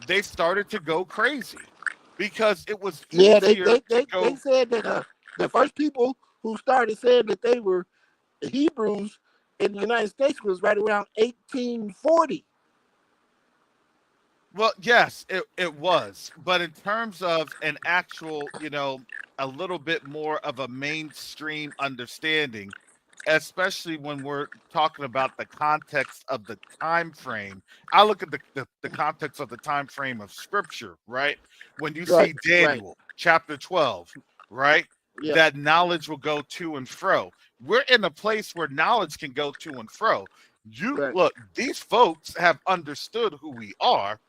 They started to go crazy because it was Yeah, easier to they go. said that the first people who started saying that they were Hebrews in the United States was right around 1840. Well, yes, it was. But in terms of an actual, a little bit more of a mainstream understanding, especially when we're talking about the context of the time frame. I look at the context of the time frame of scripture, right? When you Right, see right. Daniel chapter 12, right? Yeah, That knowledge will go to and fro. We're in a place where knowledge can go to and fro. You right, look, these folks have understood who we are.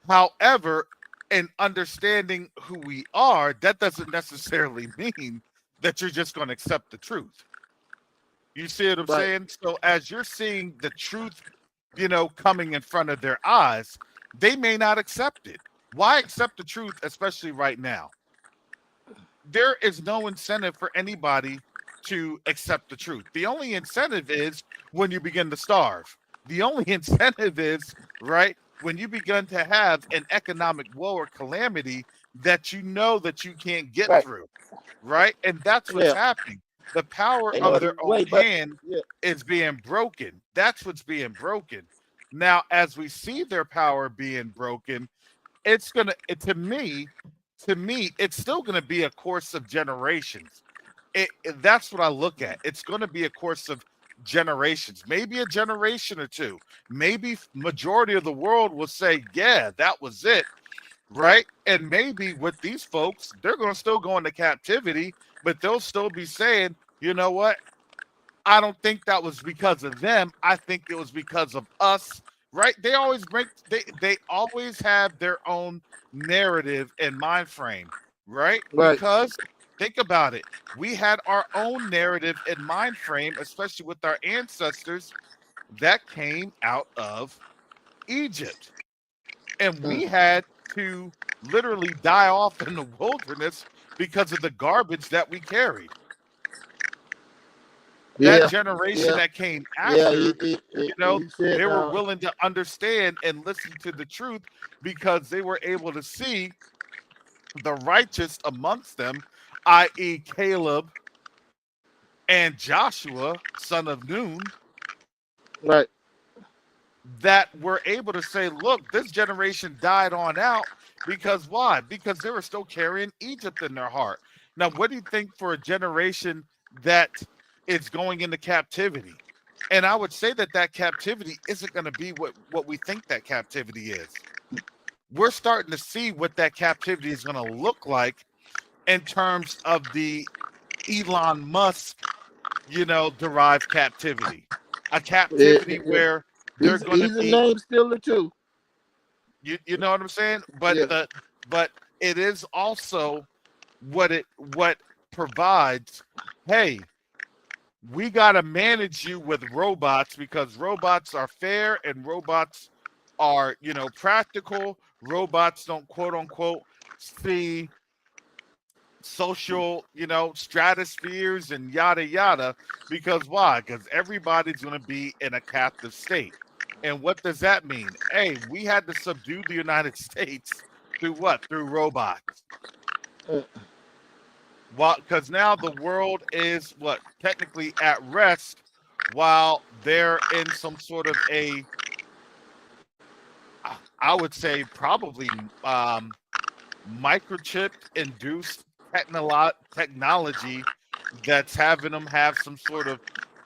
However, in understanding who we are, that doesn't necessarily mean that you're just going to accept the truth. You see what I'm right, saying? So as you're seeing the truth, coming in front of their eyes, they may not accept it. Why accept the truth, especially right now? There is no incentive for anybody to accept the truth. The only incentive is when you begin to starve. The only incentive is, right, when you begin to have an economic woe or calamity that you know that you can't get right. through, right? And that's what's Yeah. happening. The power And of their own wait, but hand yeah, is being broken. That's what's being broken. Now, as we see their power being broken, it's gonna to me it's still gonna be a course of generations. That's what I look at. It's gonna be a course of generations, maybe a generation or two. Maybe majority of the world will say, yeah, that was it, right? And maybe with these folks, they're gonna still go into captivity, but they'll still be saying, you know what, I don't think that was because of them. I think it was because of us. Right? They always have their own narrative and mind frame, right? right. Because think about it. We had our own narrative and mind frame, especially with our ancestors that came out of Egypt. And Mm. we had to literally die off in the wilderness because of the garbage that we carried. That Yeah, generation yeah, that came yeah. after, He said, they were willing to understand and listen to the truth because they were able to see the righteous amongst them, i.e., Caleb and Joshua, son of Nun, right, that were able to say, look, this generation died on out because why? Because they were still carrying Egypt in their heart. Now, what do you think for a generation that is going into captivity? And I would say that that captivity isn't going to be what we think that captivity is. We're starting to see what that captivity is going to look like in terms of the Elon Musk, derived captivity. A yeah, captivity yeah. where they're going to He's a be, name stealer too. you know what I'm saying? But Yeah, but it is also what provides, hey, we got to manage you with robots because robots are fair and robots are, practical. Robots don't quote unquote see social, stratospheres and yada yada. Because why? Because everybody's going to be in a captive state. And what does that mean? Hey, we had to subdue the United States through what? Through robots. uh, Well, because now the world is what technically at rest while they're in some sort of I would say probably microchipped induced technology that's having them have some sort of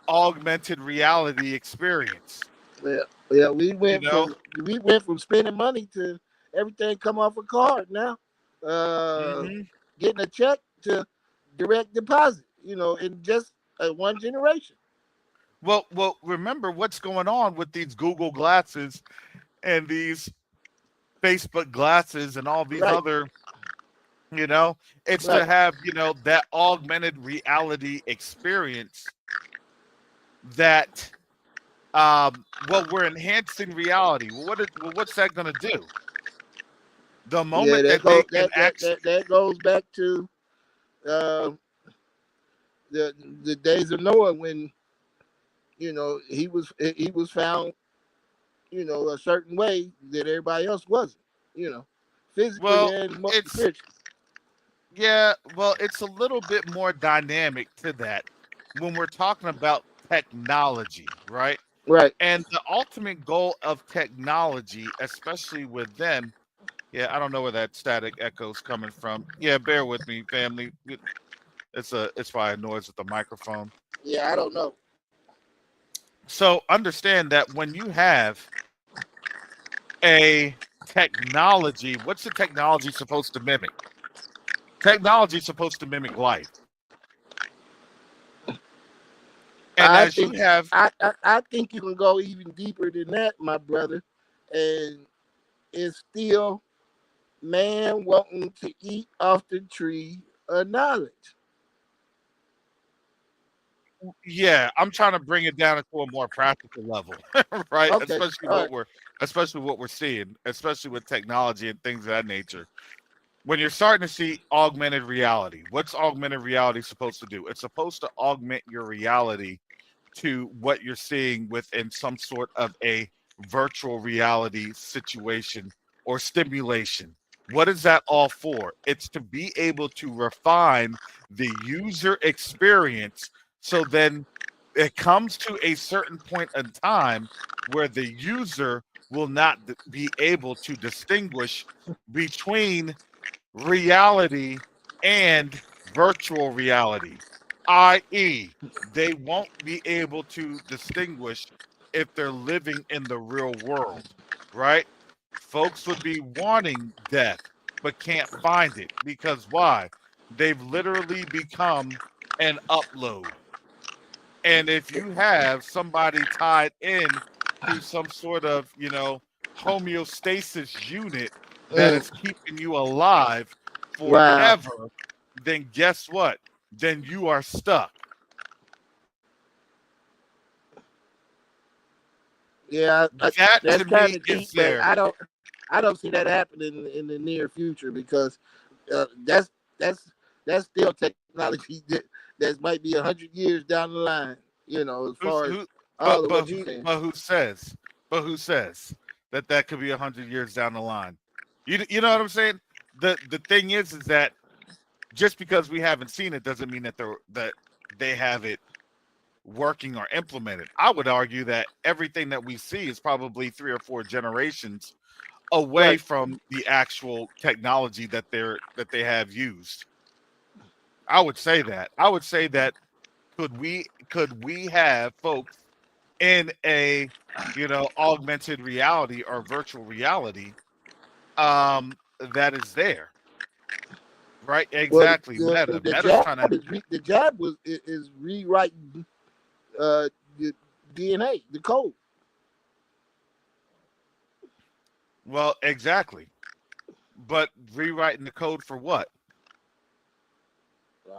augmented reality experience. yeah, yeah. You know, We went from spending money to everything come off a card now. Uh, hmm Getting a check to direct deposit. In just one generation. well, remember what's going on with these Google glasses and these Facebook glasses and all these Right, other, you know, it's right. to have, that augmented reality experience that Well, we're enhancing reality. Well, what's that going to do? The Yeah, moment that they can act, that goes back to uh, the the days of Noah when he was found a certain way that everybody else wasn't, you know, physically well, and it's spiritually. yeah, well, it's a little bit more dynamic to that when we're talking about technology, right? Right. And the ultimate goal of technology, especially with them, yeah, I don't know where that static echo's coming from. Yeah, bear with me, family. It's probably a noise with the microphone. Yeah, I don't know. So understand that when you have a technology, what's the technology supposed to mimic? Technology is supposed to mimic life. And I as you think have, I think you can go even deeper than that, my brother, and it's still man wanting to eat off the tree of knowledge. yeah, I'm trying to bring it down to a more practical level, right? Okay, all right. Especially what we're seeing, especially with technology and things of that nature. When you're starting to see augmented reality, what's augmented reality supposed to do? It's supposed to augment your reality to what you're seeing within some sort of a virtual reality situation or stimulation. What is that all for? It's to be able to refine the user experience so then it comes to a certain point in time where the user will not be able to distinguish between reality and virtual reality, i.e., they won't be able to distinguish if they're living in the real world, right? Folks would be wanting death, but can't find it because why? They've literally become an upload. And if you have somebody tied in to some sort of, homeostasis unit that Mm, is keeping you alive wow. forever, then guess what? Then you are stuck. Yeah, That that's to kind me of is deep, but there. I don't see that happening in the near future because that's that's still technology that might be 100 years down the line. As Who's far as who all of what you're saying. but who says? But who says that that could be 100 years down the line? You know what I'm saying? The thing is that just because we haven't seen it doesn't mean that they have it working or implemented. I would argue that everything that we see is probably 3 or 4 generations away Right. from the actual technology that they have used. I would say that. I would say that could we have folks in a augmented reality or virtual reality that is there, right? Well, Exactly. the Meta's jab trying to. the jab is rewriting uh, the DNA, the code. Well, exactly. But rewriting the code for what?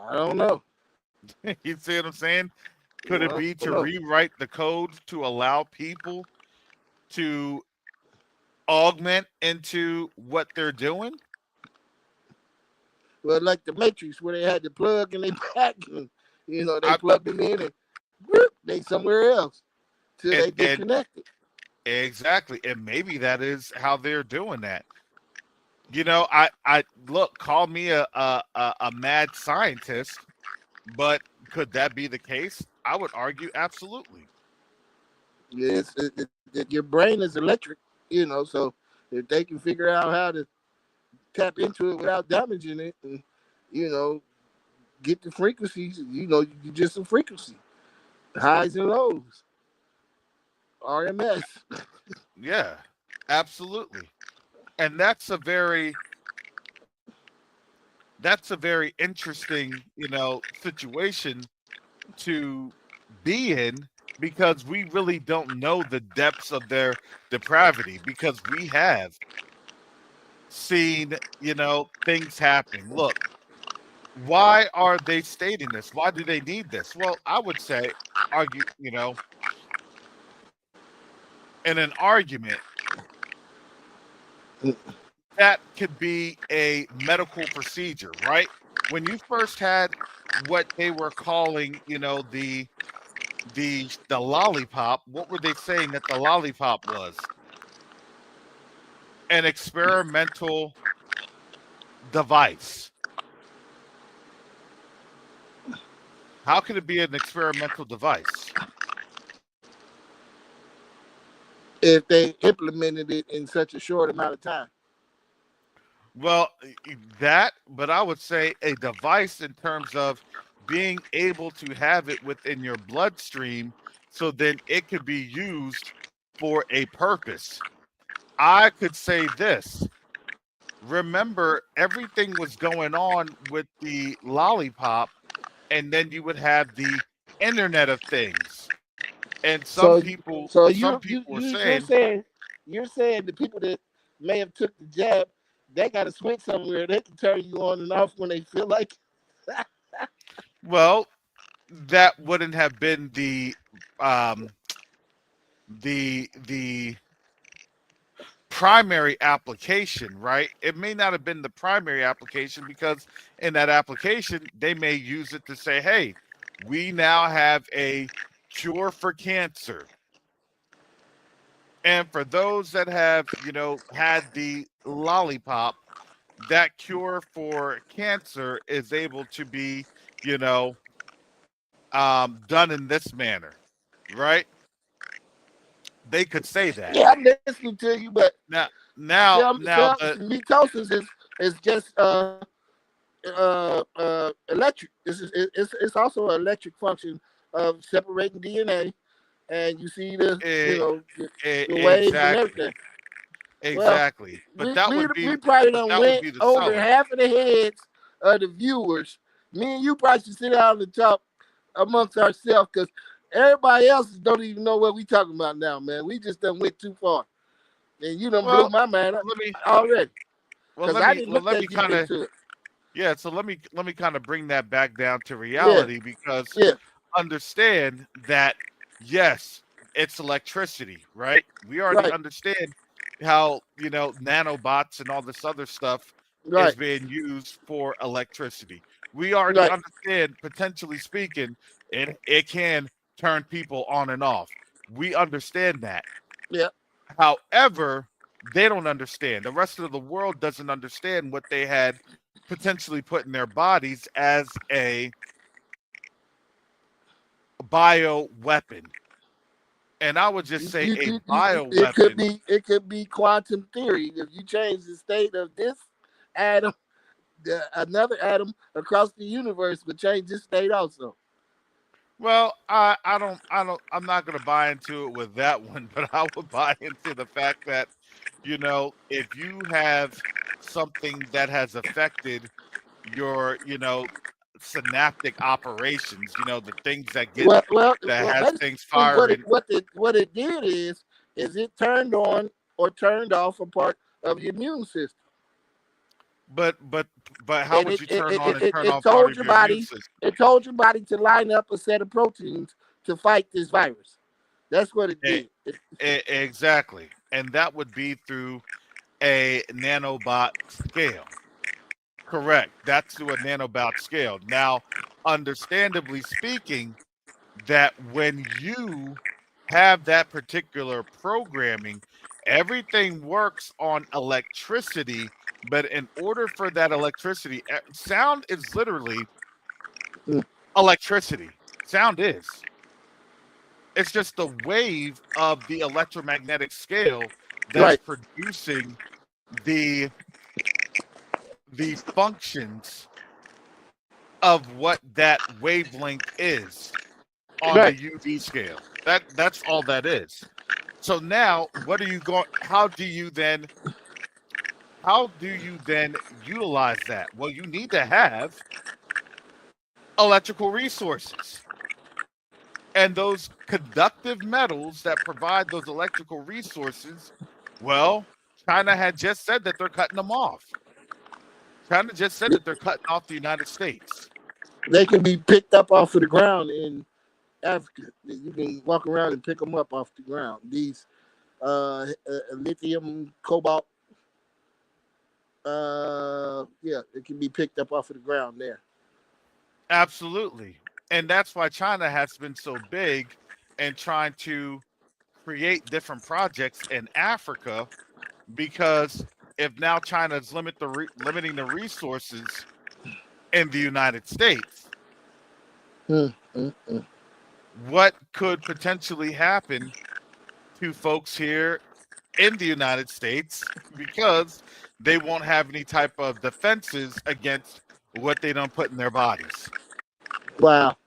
I don't know. You see what I'm saying? Could I it don't be to know. rewrite the code to allow people to augment into what they're doing? Well, like the Matrix, where they had the plug in their back, and they I plugged them in, and whoop, they somewhere else till and they get and connected. exactly, and maybe that is how they're doing that. I look, call me a mad scientist, but could that be the case? I would argue absolutely. Your brain is electric, so if they can figure out how to tap into it without damaging it, and you know, get the frequencies, you just a frequency, highs and lows, RMS. Yeah, absolutely. And that's a very interesting, situation to be in because we really don't know the depths of their depravity because we have seen, things happening. Look, why are they stating this? Why do they need this? Well, I would say argue, in an argument, that could be a medical procedure, right? When you first had what they were calling, the lollipop, what were they saying that the lollipop was? An experimental device. How could it be an experimental device? if they implemented it in such a short amount of time. Well, that, but I would say a device in terms of being able to have it within your bloodstream so then it could be used for a purpose. I could say this. Remember, everything was going on with the lollipop, and then you would have the Internet of Things. And some So, people, so some you you people are you you're saying, saying you're saying the people that may have took the jab, they got to switch somewhere. They can turn you on and off when they feel like. well, that wouldn't have been um the primary application, right? It may not have been the primary application because in that application they may use it to say, hey, we now have a cure for cancer. And for those that have, had the lollipop, that cure for cancer is able to be, you know, done in this manner, right? They could say that. Yeah, I'm listening to you, but Now, now the mitosis is just electric. It's also an electric function of separating DNA, and you see eh, the waves and exactly, everything. Well, exactly. But we that we would be, we probably but done that would went be the over seller. half of the heads of the viewers. Me and you probably should sit down and talk amongst ourselves because everybody else don't even know what we talking about now, man. We just done went too far, and you done blew Well, my mind up let me, already well, because let I me, didn't well, look let me that deep kind of, into it. yeah. So let me kind of bring that back down to Yeah, reality because yeah, understand that yes, it's electricity, right? We already right, understand how, nanobots and all this other stuff is right, being used for electricity. We already right. understand, potentially speaking, it can turn people on and off. We understand that. Yeah, However, they don't understand. The rest of the world doesn't understand what they had potentially put in their bodies as a bio weapon. And I would just say a bio weapon, it could be quantum theory. If you change the state of this atom, another atom across the universe would change this state also. well, I'm not going to buy into it with that one, but I would buy into the fact that, if you have something that has affected your, synaptic operations, the things that has things Basically, firing. what it did is it turned on or turned off a part of your immune system, But how and would you turn on and turn it on part told of your your immune body system? to line up a set of proteins to fight this virus. That's what it E- did. exactly. And that would be through a nanobot scale. Correct. That's to a nanobot scale. Now, understandably speaking, that when you have that particular programming, everything works on electricity. But in order for that electricity, sound is literally Mm, electricity. Sound is. It's just the wave of the electromagnetic scale that's right, producing the the functions of what that wavelength is on the right. UV scale. That's all that is. So now what are you going how do you then utilize that? Well, you need to have electrical resources. And those conductive metals that provide those electrical resources, well, China had just said that they're cutting them off. China just said that they're cutting off the United States. They can be picked up off of the ground in Africa. You can walk around and pick them up off the ground. These lithium, cobalt. Yeah, it can be picked up off of the ground there. Absolutely. And that's why China has been so big and trying to create different projects in Africa, because if now China is limiting the resources in the United States, Mm, mm, mm. what could potentially happen to folks here in the United States, because they won't have any type of defenses against what they don't put in their bodies. Wow,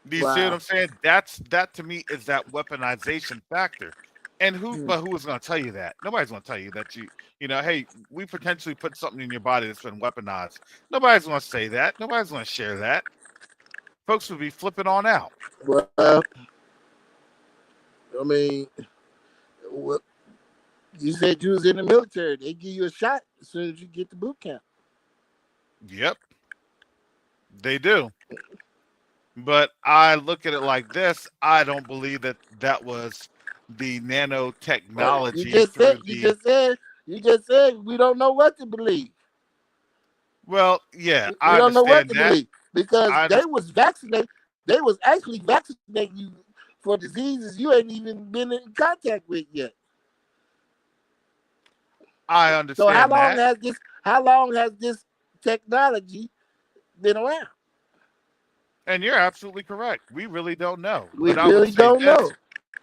Do you see what wow. I'm saying? That to me is that weaponization factor. And Mm. who is going to tell you that? Nobody's going to tell you that hey, we potentially put something in your body that's been weaponized. Nobody's going to say that. Nobody's going to share that. Folks will be flipping on out. Well, I mean, what, you said you was in the military. They give you a shot as soon as you get to boot camp. Yep, they do. But I look at it like this. I don't believe that that was the You nanotechnology just said, through you the. just said, you just said we don't know what to believe. Well, yeah, We I don't know what understand to that. believe because I they understand. was vaccinated. They was actually vaccinating you for diseases you ain't even been in contact with yet. I So understand that. how long has this technology been around? And you're absolutely correct. We really don't know. We really don't know.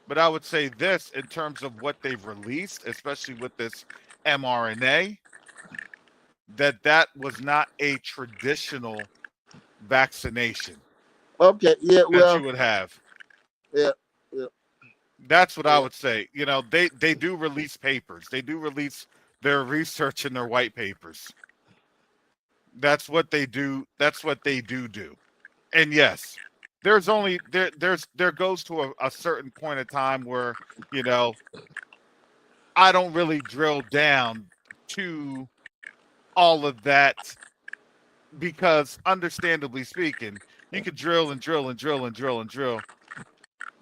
But I would say this in terms of what they've released, especially with this mRNA, that was not a traditional vaccination Okay, yeah, that you well, would have. yeah, yeah, That's what I yeah. would say. They do release papers. They do release their research in their white papers. That's what they do. That's what they do. And yes, there's only there goes to a certain point of time where, you know, I don't really drill down to all of that, because understandably speaking, you could drill and drill and drill and drill and drill,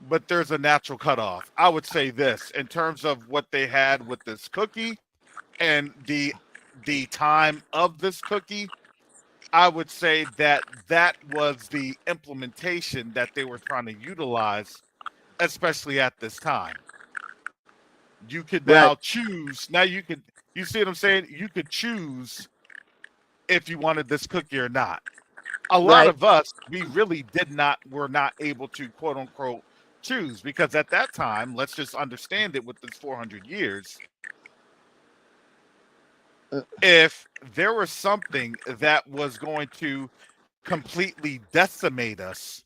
but there's a natural cutoff. I would say this in terms of what they had with this cookie and the time of this cookie. I would say that that was the implementation that they were trying to utilize, especially at this time. You could Right, now choose. Now you see what I'm saying? You could choose if you wanted this cookie or not. A lot right, of us, we really were not able to quote unquote choose, because at that time, let's just understand it with this 400 years. uh, If there was something that was going to completely decimate us,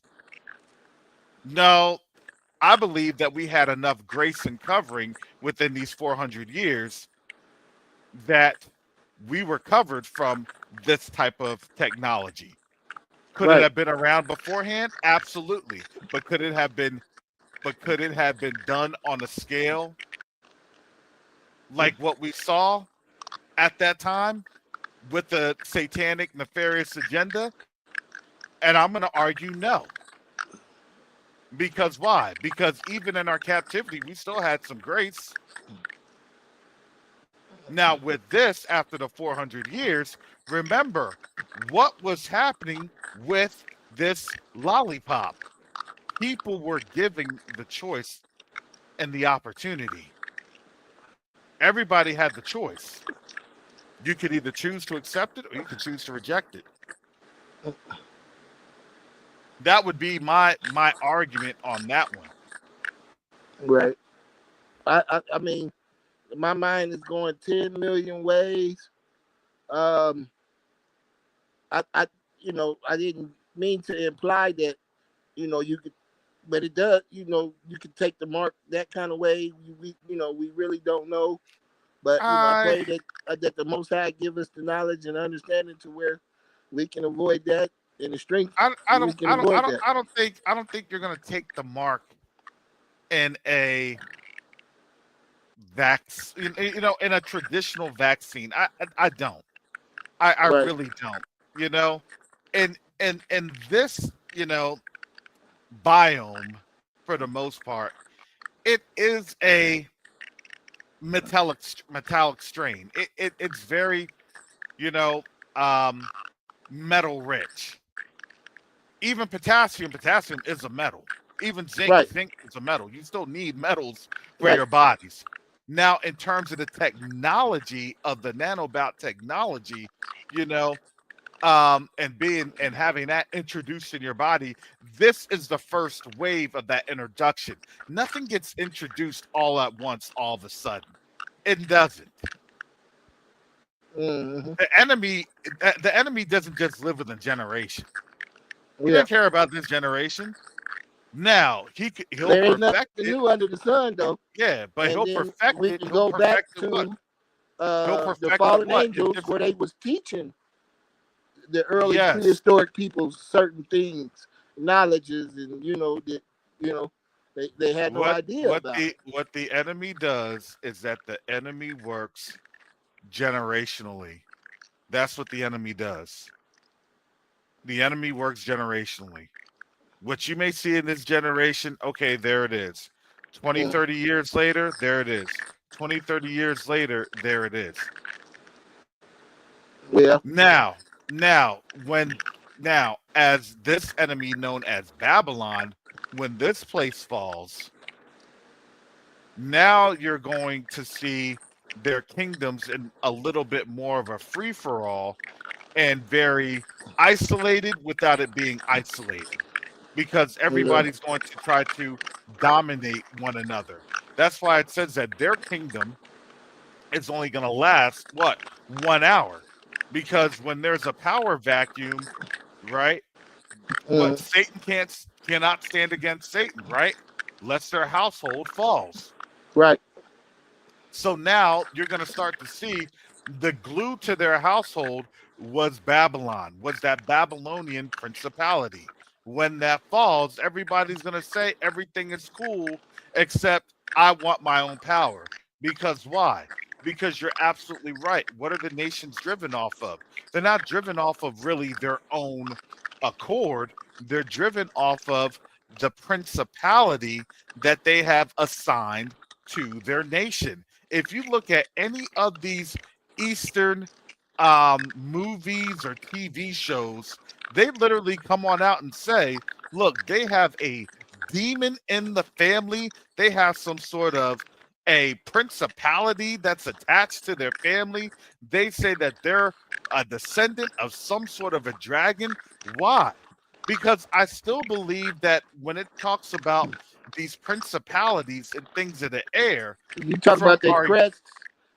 no, I believe that we had enough grace and covering within these 400 years that we were covered from this type of technology. Could it right, have been around beforehand? Absolutely. But could it have been done on a scale like what we saw at that time with the satanic nefarious agenda? And I'm going to argue no. Because why? Because even in our captivity, we still had some grace. Now, with this, after the 400 years, remember what was happening with this lollipop. People were giving the choice and the opportunity. Everybody had the choice. You could either choose to accept it or you could choose to reject it. That would be my argument on that one. right. I mean, my mind is going 10 million ways. Um, I, I didn't mean to imply that, you could, but it does, you could take the mark that kind of way. We really don't know. But I I pray that the Most High give us the knowledge and understanding to where we can avoid that, and the strength I, I we don't can I don't I avoid don't that. I don't think you're gonna take the mark in a vaccine, in a traditional vaccine. I don't. I Right, really don't. You know, and this biome, for the most part, it is a metallic strain. It's very, you know, um, metal rich. Even potassium is a metal. Even Right, zinc is a metal. You still need metals for right. your bodies. Now, in terms of the technology of the nanobot technology, you know, and being and having that introduced in your body, this is the first wave of that introduction. Nothing gets introduced all at once, all of a sudden. It doesn't. Hmm. The enemy doesn't just live within a generation. He Yeah. doesn't care about this generation. Now he'll There ain't perfect nothing it. new under the sun, though. Yeah, but And he'll then perfect we it. can He'll go back perfect it what? to He'll the perfect it fallen what? In angels, where different. they was teaching the early Yes. prehistoric people certain things, knowledges, and that you know they had no What idea what about. the enemy does is that the enemy works generationally. That's what the enemy does. The enemy works generationally. What you may see in this generation, okay, there it is. 20, Mm, 30 years later, there it is. 20, 30 years later, there it is. yeah. Now, now, when now, as this enemy known as Babylon, when this place falls, now you're going to see their kingdoms in a little bit more of a free for all and very isolated without it being isolated because Yeah. everybody's going to try to dominate one another. That's why it says that their kingdom is only going to last what 1 hour because when there's a power vacuum, right? What Mm, Satan cannot stand against Satan, right? Lest their household falls. right. So now you're going to start to see the glue to their household was Babylon, was that Babylonian principality. When that falls, everybody's going to say everything is cool except I want my own power. Because why? Because you're absolutely right. What are the nations driven off of? They're not driven off of really their own accord. They're driven off of the principality that they have assigned to their nation. If you look at any of these Eastern movies or TV shows, they literally come on out and say, look, they have a demon in the family. They have some sort of a principality that's attached to their family. They say that they're a descendant of some sort of a dragon. Why? Because I still believe that when it talks about these principalities and things of the air, You talk from about their our crests,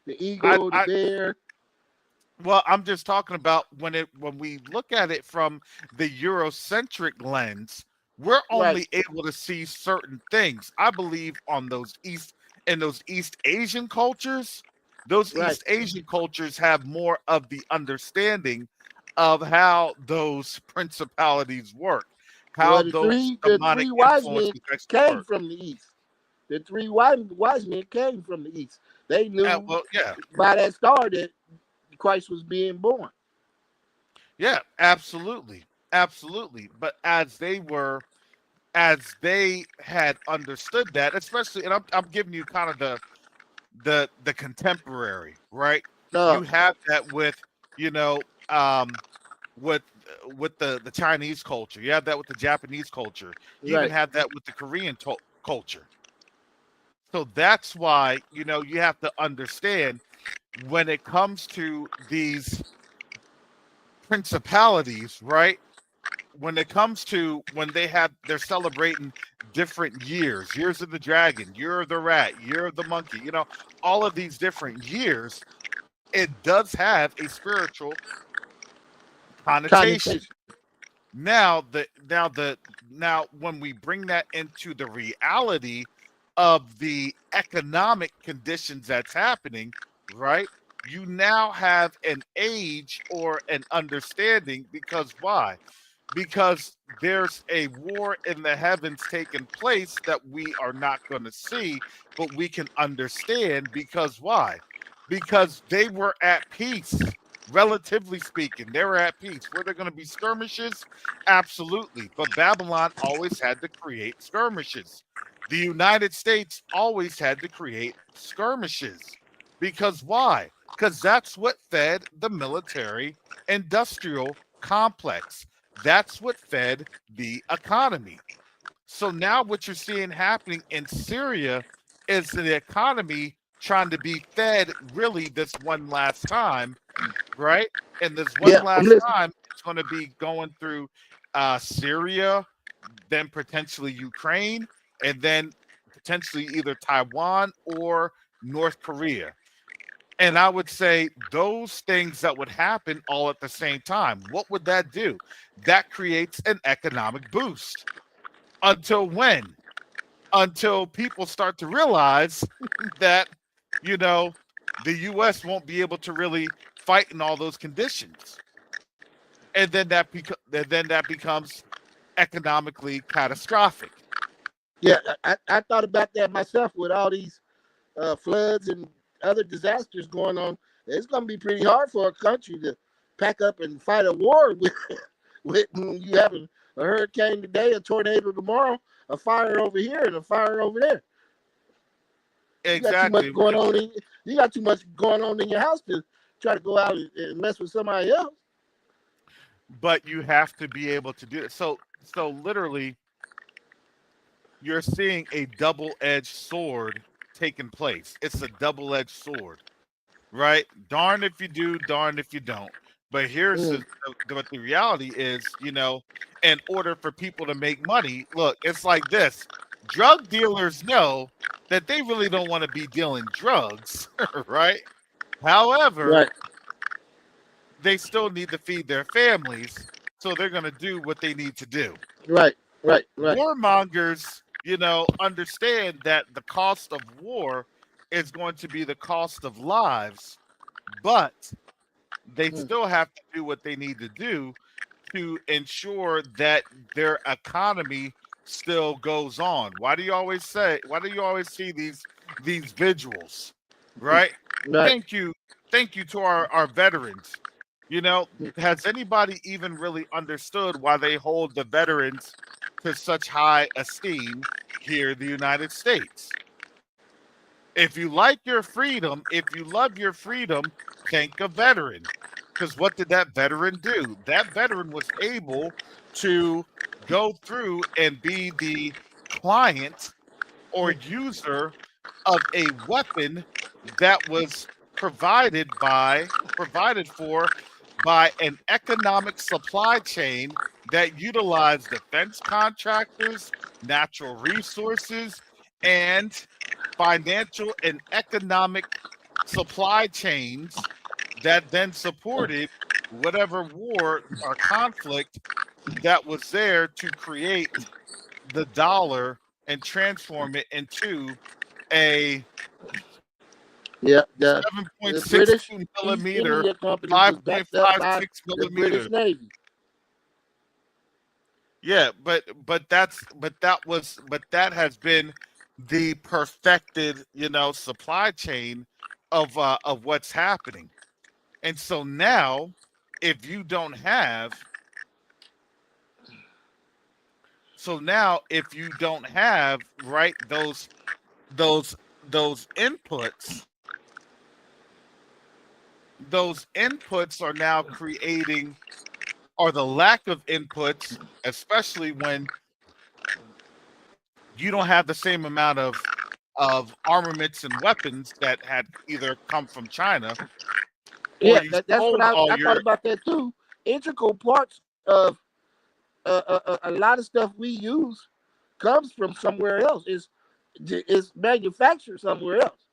the I, eagle, the I bear. well, I'm just talking about when we look at it from the Eurocentric lens, we're Right, only able to see certain things. I believe on those East Asian cultures, those right. East Asian cultures have more of the understanding of how those principalities work, how Well, the those three the demonic three wise men influences actually came work. from the east. The three wise men came from the east. They knew Well, yeah, by that star that Christ was being born. yeah, absolutely, absolutely. But as they had understood that, especially, and I'm giving you kind of the contemporary, right? Uh, You have that with you know with with the Chinese culture. You have that with the Japanese culture. You even right. have that with the Korean culture. So that's why you have to understand when it comes to these principalities, right? When it comes to when they're celebrating different years of the dragon, year of the rat, year of the monkey, all of these different years, it does have a spiritual connotation. Connotation. Now when we bring that into the reality of the economic conditions that's happening, right? You now have an age or an understanding because why? Because there's a war in the heavens taking place that we are not going to see, but we can understand because why? Because they were at peace. Relatively speaking, they were at peace. Were there going to be skirmishes? Absolutely. But Babylon always had to create skirmishes. The United States always had to create skirmishes. Because why? Because that's what fed the military industrial complex. That's what fed the economy. So now what you're seeing happening in Syria is the economy trying to be fed really this one last time, right? And this one Yeah, I'm last listening. time, it's going to be going through Syria, then potentially Ukraine, and then potentially either Taiwan or North Korea. And I would say those things that would happen all at the same time, what would that do? That creates an economic boost. Until when? Until people start to realize that, you know, the US won't be able to really fight in all those conditions. And then that becomes economically catastrophic. Yeah, I thought about that myself with all these floods and other disasters going on. It's going to be pretty hard for a country to pack up and fight a war with, with you having a hurricane today, a tornado tomorrow, a fire over here, and a fire over there. You got too much Exactly. going on. You got too much going on in your house to try to go out and mess with somebody else. But you have to be able to do it. So literally you're seeing a double-edged sword taking place. It's a double-edged sword, right? Darn if you do, darn if you don't. But here's Mm, what the reality is, in order for people to make money, look, it's like this. Drug dealers know that they really don't want to be dealing drugs, right? However, right, they still need to feed their families, so they're going to do what they need to do. right, right. Warmongers, understand that the cost of war is going to be the cost of lives, but they Mm, still have to do what they need to do to ensure that their economy still goes on. Why do you always see these visuals, right? right. Thank you. Thank you to our veterans. You know, has anybody even really understood why they hold the veterans to such high esteem here in the United States? If you like your freedom, if you love your freedom, thank a veteran. Because what did that veteran do? That veteran was able to go through and be the client or user of a weapon that was provided for by an economic supply chain that utilized defense contractors, natural resources, and financial and economic supply chains that then supported whatever war or conflict that was there to create the dollar and transform it into a Yeah, the British 7.62 East millimeter, India Company was backed up by 5.56 the British millimeter. Navy. Yeah, but that has been the perfected, supply chain of what's happening. And so now, if you don't have, if you don't have, right, those those inputs, those inputs are now creating, or the lack of inputs, especially when you don't have the same amount of armaments and weapons that had either come from China, or Yeah, you that's what sold all I thought your. about that too. Integral parts of a lot of stuff we use comes from somewhere else. Is manufactured somewhere else,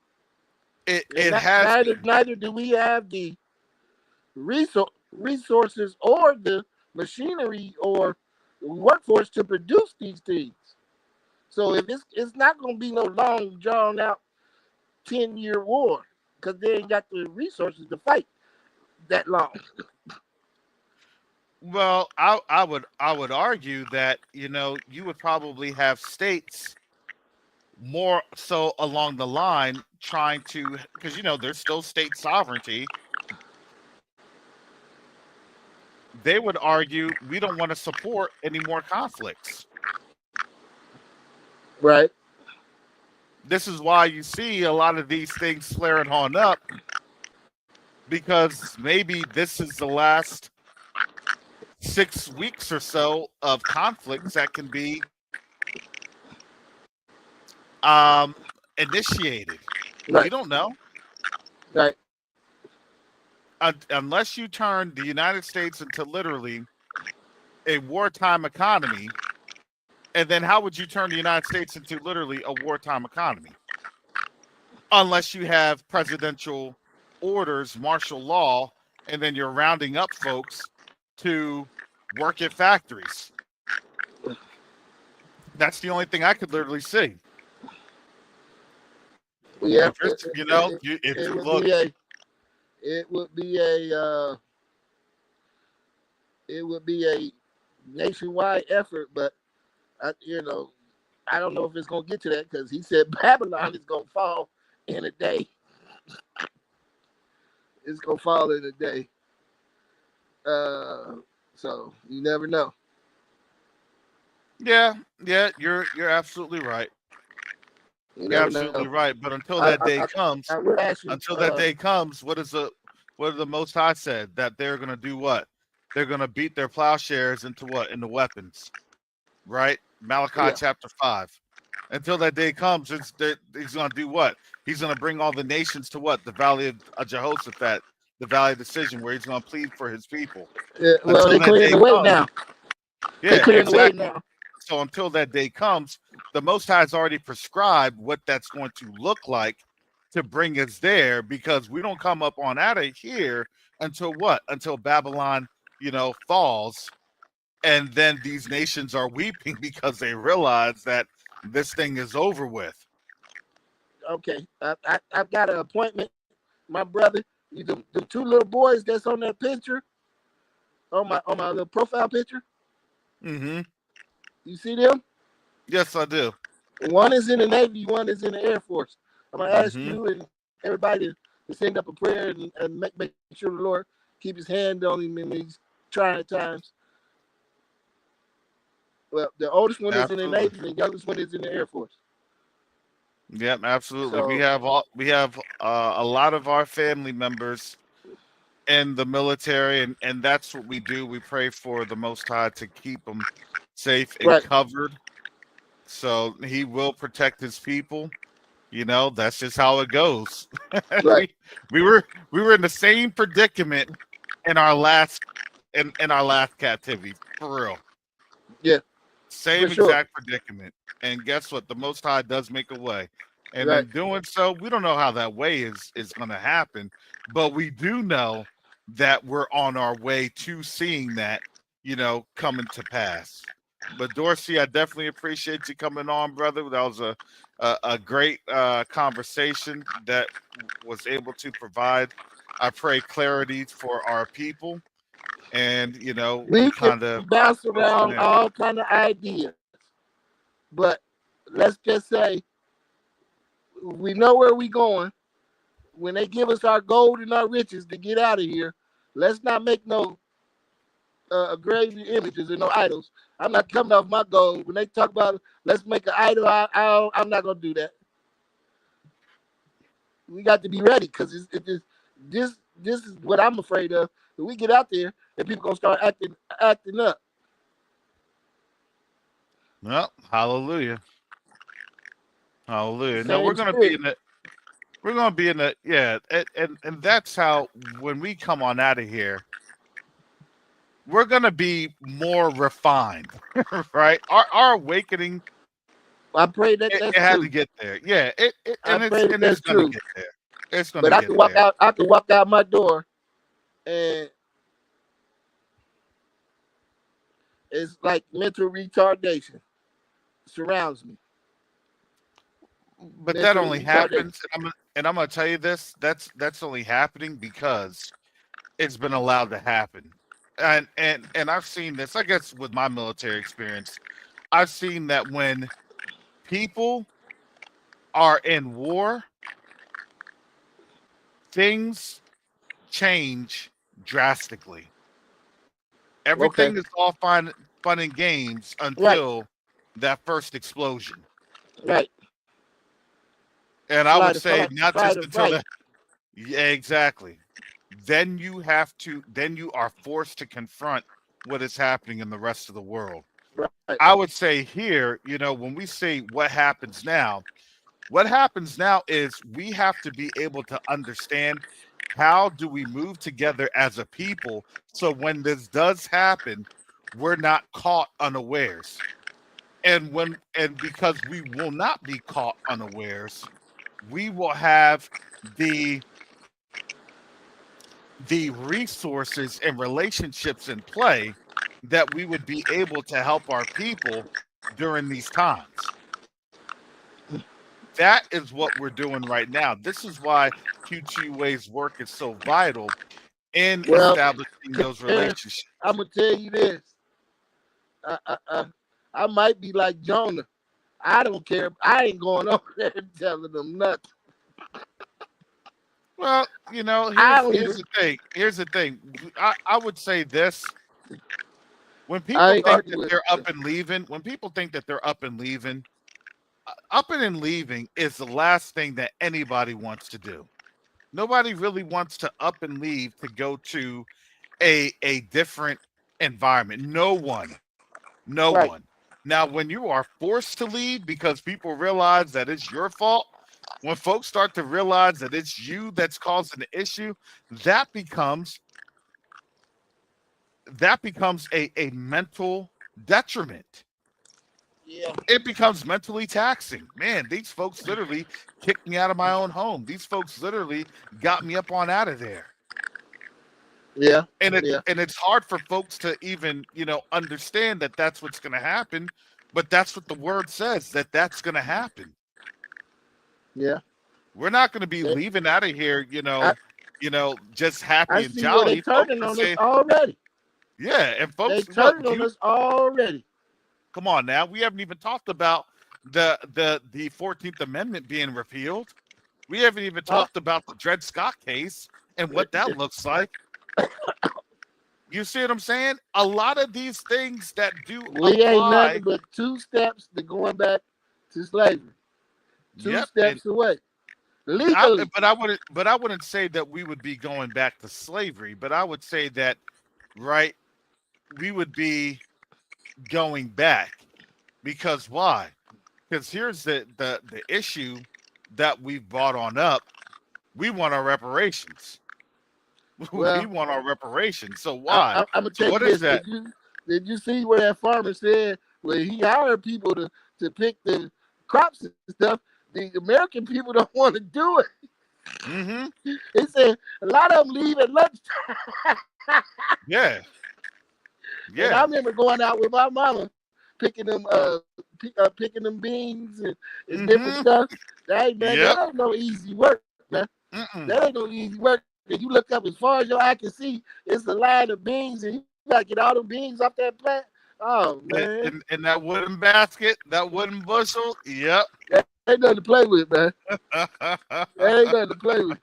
and It has been. neither do we have the resources or the machinery or workforce to produce these things. So if it's not going to be no long drawn out 10-year war because they ain't got the resources to fight that long. Well, I would argue that you would probably have states more so along the line trying to, because there's still state sovereignty. They would argue we don't want to support any more conflicts. Right. This is why you see a lot of these things flaring on up, because maybe this is the last 6 weeks or so of conflicts that can be um, initiated. We Right. don't know. Right. Unless you turn the United States into literally a wartime economy, and then how would you turn the United States into literally a wartime economy? Unless you have presidential orders, martial law, and then you're rounding up folks to work at factories. That's the only thing I could literally see. Yeah. If it's, you know, if It you would look, be a. It would be a. It would be a nationwide effort, but I don't know if it's gonna get to that because he said Babylon is gonna fall in a day. It's gonna fall in a day. Uh, so you never know. yeah, yeah, you're absolutely right. You You're never know. absolutely right. But until I that I, day I, comes, I would ask you. what is the Most High said that they're going to do what? They're going to beat their plowshares into what? Into weapons, right? Malachi Yeah, chapter 5. Until that day comes, he's going to do what? He's going to bring all the nations to what? The valley of Jehoshaphat, the valley of decision, where he's going to plead for his people. yeah. Well, Until they that clearing day the way comes, now. They yeah, clearing the way exactly. now. So until that day comes, the Most High has already prescribed what that's going to look like to bring us there, because we don't come up on out of here until what? Until Babylon, falls, and then these nations are weeping because they realize that this thing is over with. Okay, I've got an appointment. My brother, the two little boys that's on that picture on my little profile picture. Mm-hmm. You see them? Yes, I do. One is in the Navy, one is in the Air Force. I'm gonna ask Mm-hmm. you and everybody to send up a prayer and make sure the Lord keep His hand on him in these trying times. Well, the oldest one is in the Absolutely. Navy, and the youngest one is in the Air Force. Yep, absolutely. We So, have a lot of our family members in the military, and that's what we do. We pray for the Most High to keep them safe and right, covered, so He will protect His people. That's just how it goes. right, we we were in the same predicament in our last in our last captivity, for real. yeah, for Same sure, exact predicament. And guess what? The Most High does make a way. And right, in doing so, we don't know how that way is going to happen, but we do know that we're on our way to seeing that, coming to pass. But Dorsey, I definitely appreciate you coming on, brother. That was a great conversation that was able to provide, I pray, clarity for our people, and we we can kind of bounce go from around there. all kind of ideas, but let's just say we know where we going. When they give us our gold and our riches to get out of here, let's not make no graven images and no idols. I'm not coming off my gold. When they talk about let's make an idol, I'm not gonna do that. We got to be ready because this is what I'm afraid of. When we get out there and people gonna start acting up. Well, hallelujah. Hallelujah. No, Same spirit. we're gonna be in the yeah, and that's how, when we come on out of here, we're gonna be more refined, right? Our awakening, I pray that it that's had to true. get there. Yeah, I pray that and it's that's gonna true. get there. It's gonna But I get can walk there. out. I can walk out my door, and it's like mental retardation surrounds me. But that Mental only retardation. happens, and I'm gonna tell you this, that's only happening because it's been allowed to happen. And I've seen this, I guess, with my military experience. I've seen that when people are in war, things change drastically. Okay. Everything is all fun and games Right. until that first explosion. Right. And I would Flight or say fight, not fight just or until fight. the yeah, exactly. Then you have to then you are forced to confront what is happening in the rest of the world. Right. I would say here, when we say what happens now is we have to be able to understand how do we move together as a people so when this does happen, we're not caught unawares. And because we will not be caught unawares, we will have the the resources and relationships in play that we would be able to help our people during these times. That is what we're doing right now. This is why Q2UA's work is so vital in Well, establishing those Terrence, relationships. I'm gonna tell you this. I, I, I, I might be like Jonah. I don't care. I ain't going over there and telling them nothing. Well, I here's don't here's even. the thing. Here's the thing. I would say this. When I people ain't think arguing that with they're up them. and leaving, up and leaving is the last thing that anybody wants to do. Nobody really wants to up and leave to go to a different environment. No one. No Right. one. Now, when you are forced to leave because people realize that it's your fault, when folks start to realize that it's you that's causing the issue, that becomes a mental detriment. Yeah. It becomes mentally taxing. Man, these folks literally kicked me out of my own home. These folks literally got me up on out of there. Yeah. And it Yeah. and it's hard for folks to even, understand that that's what's going to happen, but that's what the word says that that's going to happen. Yeah. We're not going to be They, leaving out of here, I, just I happy and see where they jolly. Folks turning are on us saying, already. yeah, and They folks, look, turning on us already. come on now. We haven't even talked about the 14th Amendment being repealed. We haven't even Huh? talked about the Dred Scott case and what that looks like. You see what I'm saying? A lot of these things that do We ain't apply. nothing but 2 steps to going back to slavery. Two Yep, and steps away. Legally. but I wouldn't say that we would be going back to slavery, but I would say that, right, we would be going back. Because why? Because here's the issue that we've brought on up. We want our reparations. We Well, want our reparations. So why? I'm gonna So tell you what is this. that? Did you see where that farmer said when he hired people to pick the crops and stuff? The American people don't want to do it. Mm-hmm. He said a lot of them leave at lunchtime. Yeah. And I Yeah. remember going out with my mama, picking them beans and different Mm-hmm. stuff. Hey man, that Yep. ain't no easy work, man. Mm-mm. That ain't no easy work. And you look up as far as your eye can see, it's a line of beans, and you gotta get all the beans off that plant. Oh man, In that wooden basket, that wooden bushel. Yep. that ain't nothing to play with, man. That ain't nothing to play with.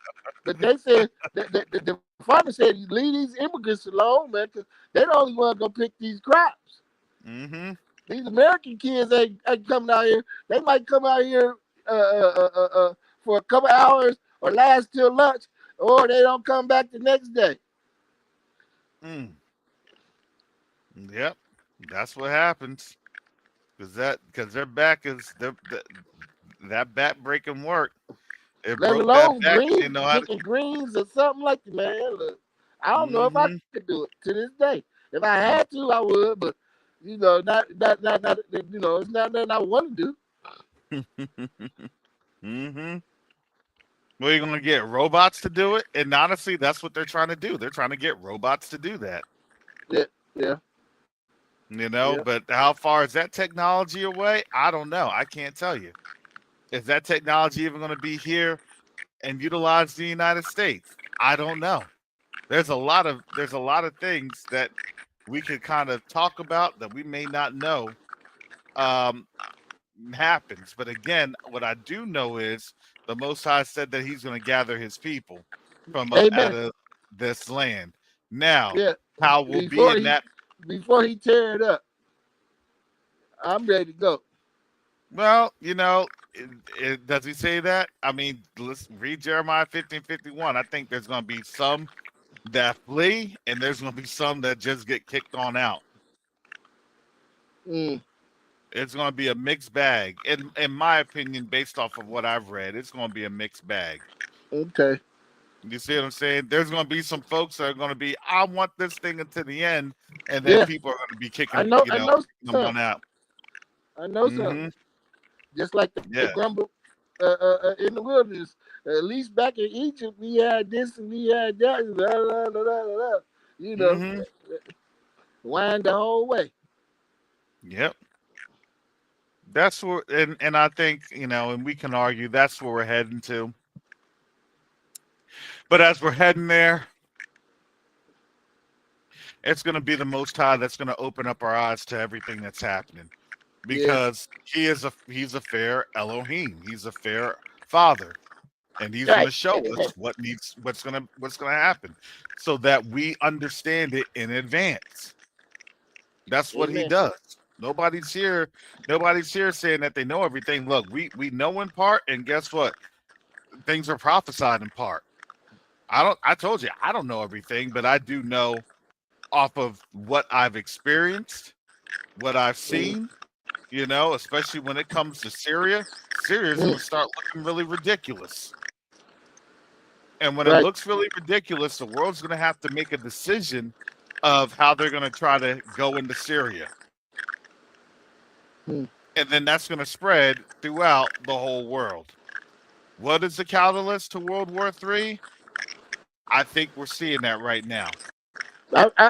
But they said the farmer said you leave these immigrants alone, man, because they the only ones gonna pick these crops. Mm-hmm. These American kids ain't coming out here. They might come out here for a couple hours or last till lunch, or they don't come back the next day. Mm. Yep. That's what happens. Because their back is that back breaking work. It Let broke that alone back, and they greens, know how to. picking greens or something like that, man. Look, I don't know if I Mm-hmm. could do it to this day. If I had to, I would, but not. It's not nothing I want to do. Mm-hmm. Well, you're gonna get robots to do it, and honestly, that's what they're trying to do. They're trying to get robots to do that. Yeah, yeah, yeah. But how far is that technology away? I don't know. I can't tell you. Is that technology even going to be here and utilized in the United States? I don't know. There's a lot of things that we could kind of talk about that we may not know um, happens. But again, what I do know is the Most High said that He's going to gather His people from up out Amen. of this land. Now, Yeah. how we'll be Before in he that. before he tear it up, I'm ready to go. Well, Does he say that? I mean, let's read Jeremiah 15:51. I think there's going to be some that flee, and there's going to be some that just get kicked on out. Mm, It's going to be a mixed bag, in my opinion, based off of what I've read. It's going to be a mixed bag. okay. You see what I'm saying? There's going to be some folks that are going to be, I want this thing until the end, and then Yeah, people are going to be I kicking, know. you I know, know them some. on out. I know some. Hmm. Just like the Yeah. grumble in the wilderness. At least back in Egypt, we had this and we had that. Blah, blah, blah, blah, blah. You know, Hmm. wind the whole way. Yep. That's where, and I think, and we can argue that's where we're heading to. But as we're heading there, it's going to be the Most High that's going to open up our eyes to everything that's happening, Yeah. because he's a fair Elohim. He's a fair Father, and he's going Right. to show us what's going to happen, so that we understand it in advance. That's what he Amen. does. Nobody's here saying that they know everything. Look, we know in part, and guess what? Things are prophesied in part. I told you I don't know everything, but I do know off of what I've experienced, what I've Mm, seen, especially when it comes to Syria. Syria is going to mm, start looking really ridiculous. And when it right. looks really ridiculous, the world's going to have to make a decision of how they're going to try to go into Syria. Mm. And then that's going to spread throughout the whole world. What is the catalyst to World War III? I think we're seeing that right now.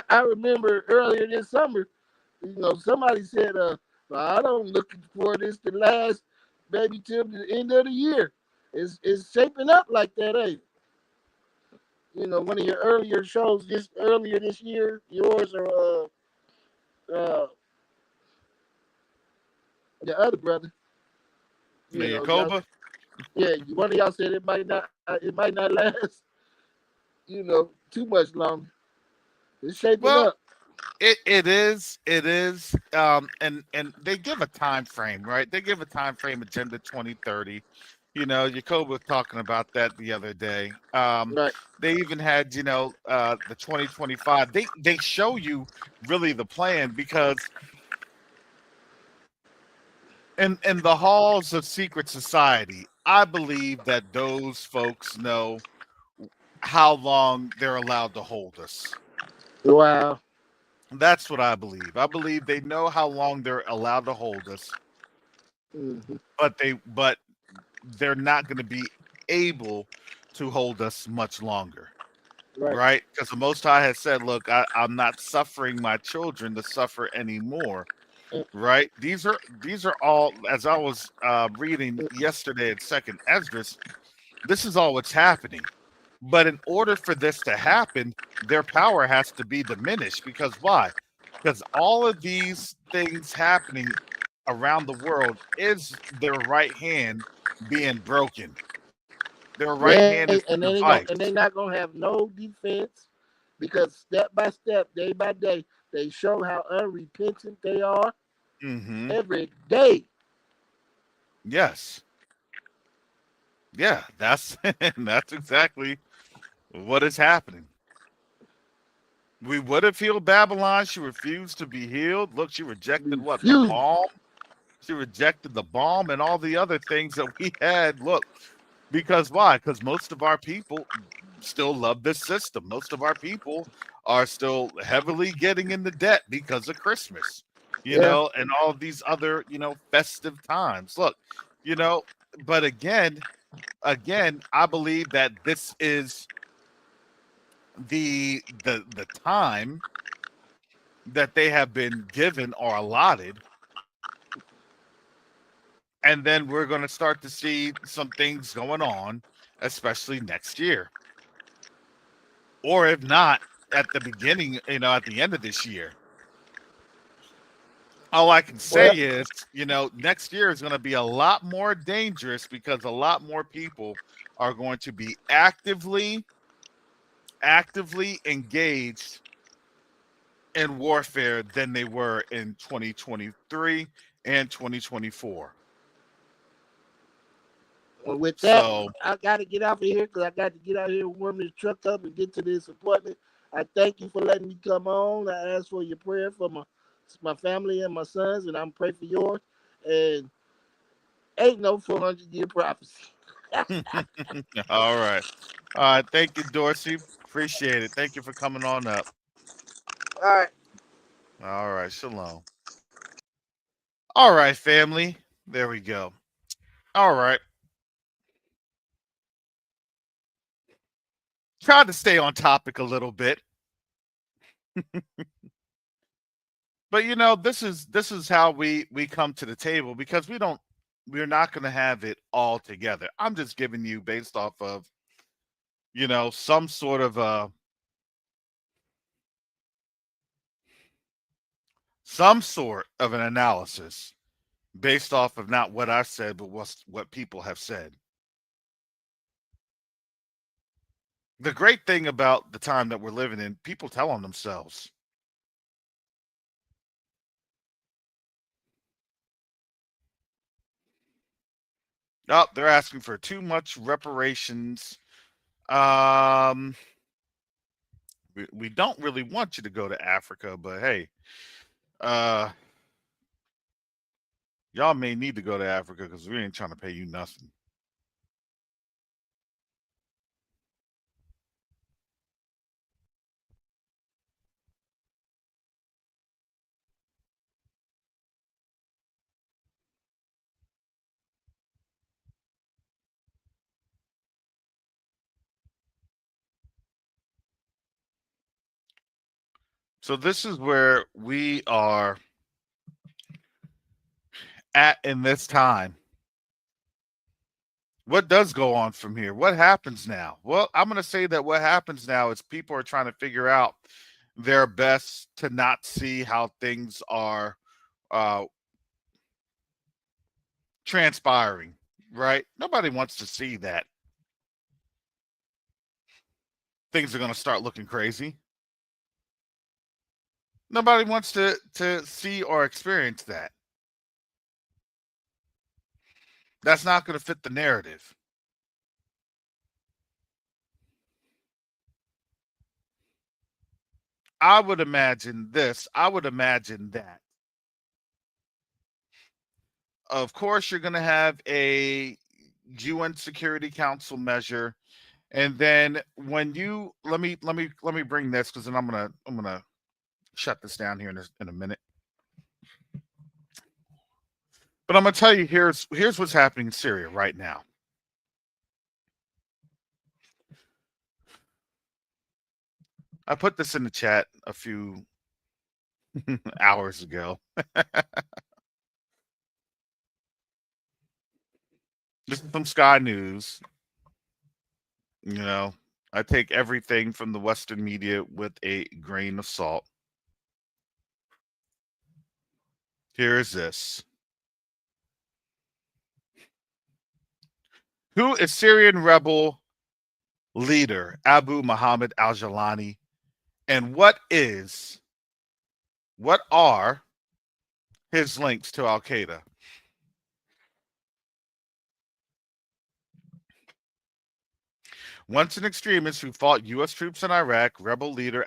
I remember earlier this summer, somebody said, "Well, I don't looking for this to last maybe till the end of the year." It's shaping up like that, ain't it? One of your earlier shows just earlier this year, yours or uh, the other brother, The y'all, Yakoba. yeah, one of y'all said it might not last, too much longer. It's shaping Well, up. it is, and they give a time frame, right? They give a time frame, Agenda 2030. Jacob was talking about that the other day. Right. They even had, the 2025. They show you really the plan, because in the halls of secret society, I believe that those folks know how long they're allowed to hold us. Wow. That's what I believe. I believe they know how long they're allowed to hold us, Hmm. but they're not going to be able to hold us much longer, Right. right? Because the Most High has said, "Look, I'm not suffering my children to suffer anymore." Right? These are all, as I was reading yesterday at Second Esdras. This is all what's happening. But in order for this to happen, their power has to be diminished. Because why? Because all of these things happening around the world is their right hand being broken. Their right Yeah, hand is and the they device. not gonna have no defense because step by step, day by day, they show how unrepentant they are Hmm. every day. Yes. Yeah, that's that's exactly what is happening. We would have healed Babylon. She refused to be healed. Look, she rejected what? The Refuse. balm. She rejected the balm and all the other things that we had. Look, because why? Because most of our people still love this system. Most of our people are still heavily getting into debt because of Christmas, Yeah. and all of these other, festive times. Look, you know, but again, I believe that this is the time that they have been given or allotted, and then we're going to start to see some things going on, especially next year, or if not at the beginning, at the end of this year. All I can say Well, is, next year is going to be a lot more dangerous, because a lot more people are going to be actively engaged in warfare than they were in 2023 and 2024. And with that, So I got to get out of here because I got to get out here and warm this truck up and get to this appointment. I thank you for letting me come on. I ask for your prayer for my family and my sons, and I'm praying for yours. And ain't no 400-year prophecy. all right. Thank you, Dorsey. Appreciate it. Thank you for coming on up. All right. All right, shalom. All right, family. There we go. All right. Tried to stay on topic a little bit. But this is how we come to the table because we're not going to have it all together. I'm just giving you based off of, some sort of an analysis based off of not what I said but what people have said. The great thing about the time that we're living in, people tell on themselves. Oh, they're asking for too much reparations. Um, we don't really want you to go to Africa, but hey, uh, y'all may need to go to Africa because we ain't trying to pay you nothing. So this is where we are at in this time. What does go on from here? What happens now? Well, I'm going to say that what happens now is people are trying to figure out their best to not see how things are uh, transpiring, right? Nobody wants to see that things are going to start looking crazy. Nobody wants to see or experience that. That's not going to fit the narrative. I would imagine this. I would imagine that. Of course, you're going to have a UN Security Council measure, and then when you let me bring this because then I'm gonna shut this down here in a minute. But I'm gonna tell you here's what's happening in Syria right now. I put this in the chat a few hours ago. This is some Sky News. You know, I take everything from the Western media with a grain of salt. Here is this. Who is Syrian rebel leader Abu Muhammad al-Jalani, and what are his links to Al Qaeda? Once an extremist who fought U.S. troops in Iraq, rebel leader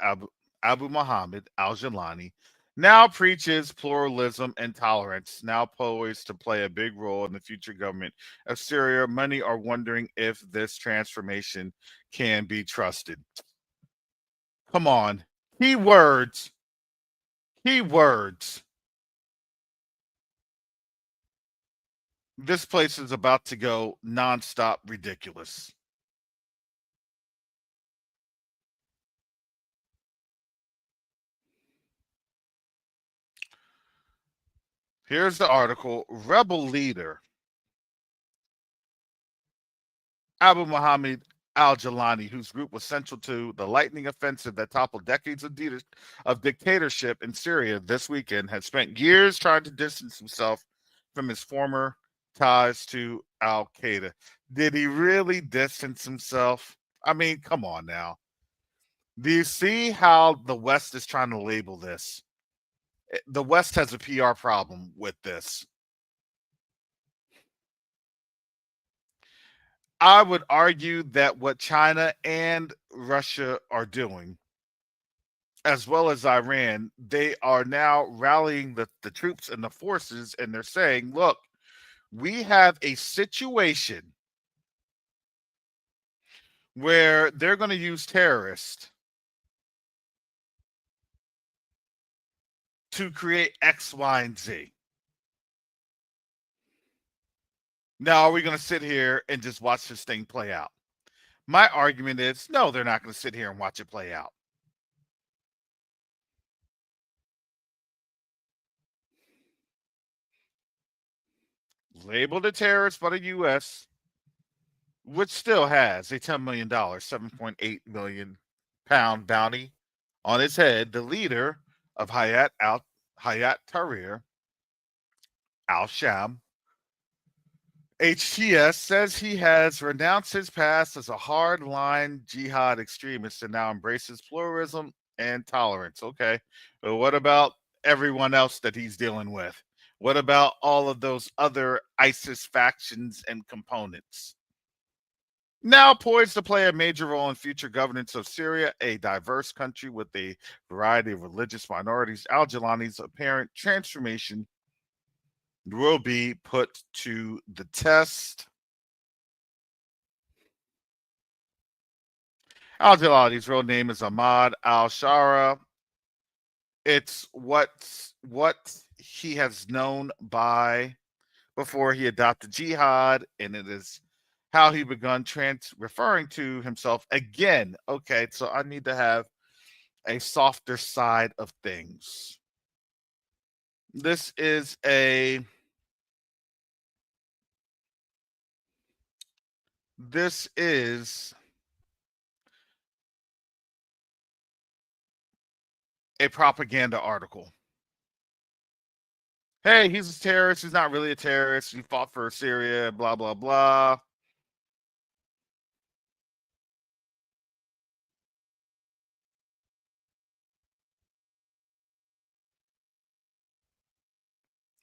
Abu Muhammad al-Jalani now preaches pluralism and tolerance, now poised to play a big role in the future government of Syria. Many are wondering if this transformation can be trusted. Come on. Keywords. Keywords. This place is about to go nonstop ridiculous. Here's the article. Rebel leader Abu Muhammad al-Jalani, whose group was central to the lightning offensive that toppled decades of dictatorship in Syria this weekend, had spent years trying to distance himself from his former ties to al-Qaeda. Did he really distance himself? I mean, come on now. Do you see how the West is trying to label this? The West has a PR problem with this. I would argue that what China and Russia are doing, as well as Iran, they are now rallying the troops and the forces, and they're saying, look, we have a situation where they're going to use terrorists to create X, Y, and Z. Now, are we going to sit here and just watch this thing play out? My argument is no, they're not going to sit here and watch it play out. Labeled a terrorist by the U.S., which still has a $10 million, 7.8 million pound bounty on its head, the leader of Hayat Tahrir al-Sham. HTS says he has renounced his past as a hardline jihad extremist and now embraces pluralism and tolerance. Okay. But what about everyone else that he's dealing with? What about all of those other ISIS factions and components? Now poised to play a major role in future governance of Syria, a diverse country with a variety of religious minorities, Al Jilani's apparent transformation will be put to the test. Al Jilani's real name is Ahmad Al Shara. It's what he has known by before he adopted jihad, and it is how he begun referring to himself again. Okay, so I need to have a softer side of things. This is a this is a propaganda article. Hey, he's a terrorist. He's not really a terrorist. He fought for Syria, blah, blah, blah.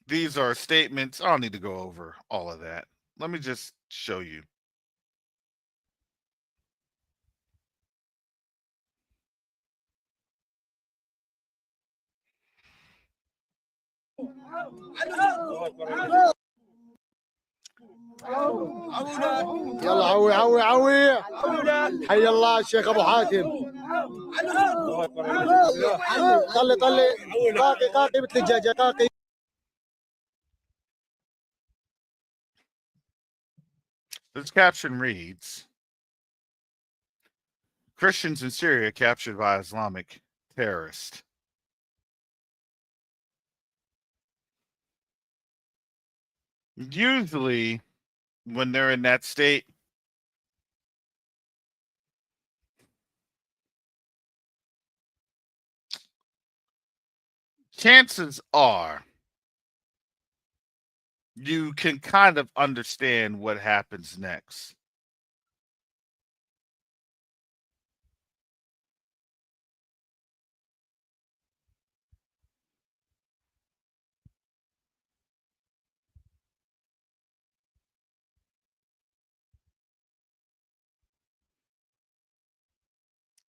These are statements. I don't need to go over all of that. Let me just show you. يلا عوي عوي عوي حي الله الشيخ ابو حاتم طلي طلي قاقي قاقي مثل الدجاجه قاقي. This caption reads, Christians in Syria captured by Islamic terrorists. Usually, when they're in that state, chances are you can kind of understand what happens next.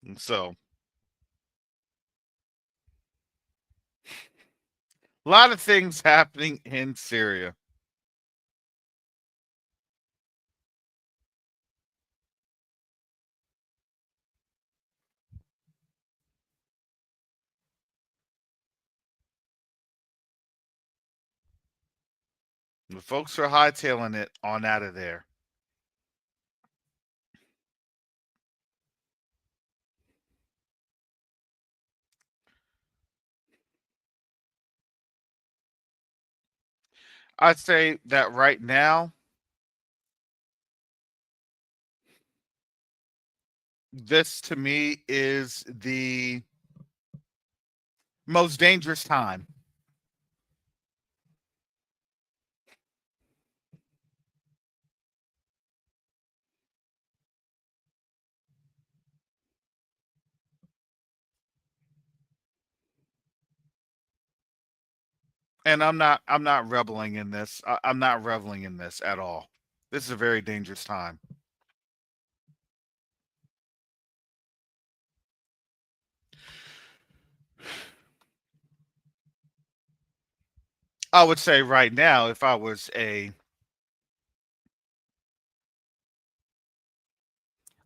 And so, a lot of things happening in Syria. The folks are hightailing it on out of there. I'd say that right now, this to me is the most dangerous time. And I'm not reveling in this. I'm not reveling in this at all. This is a very dangerous time. I would say right now, if I was a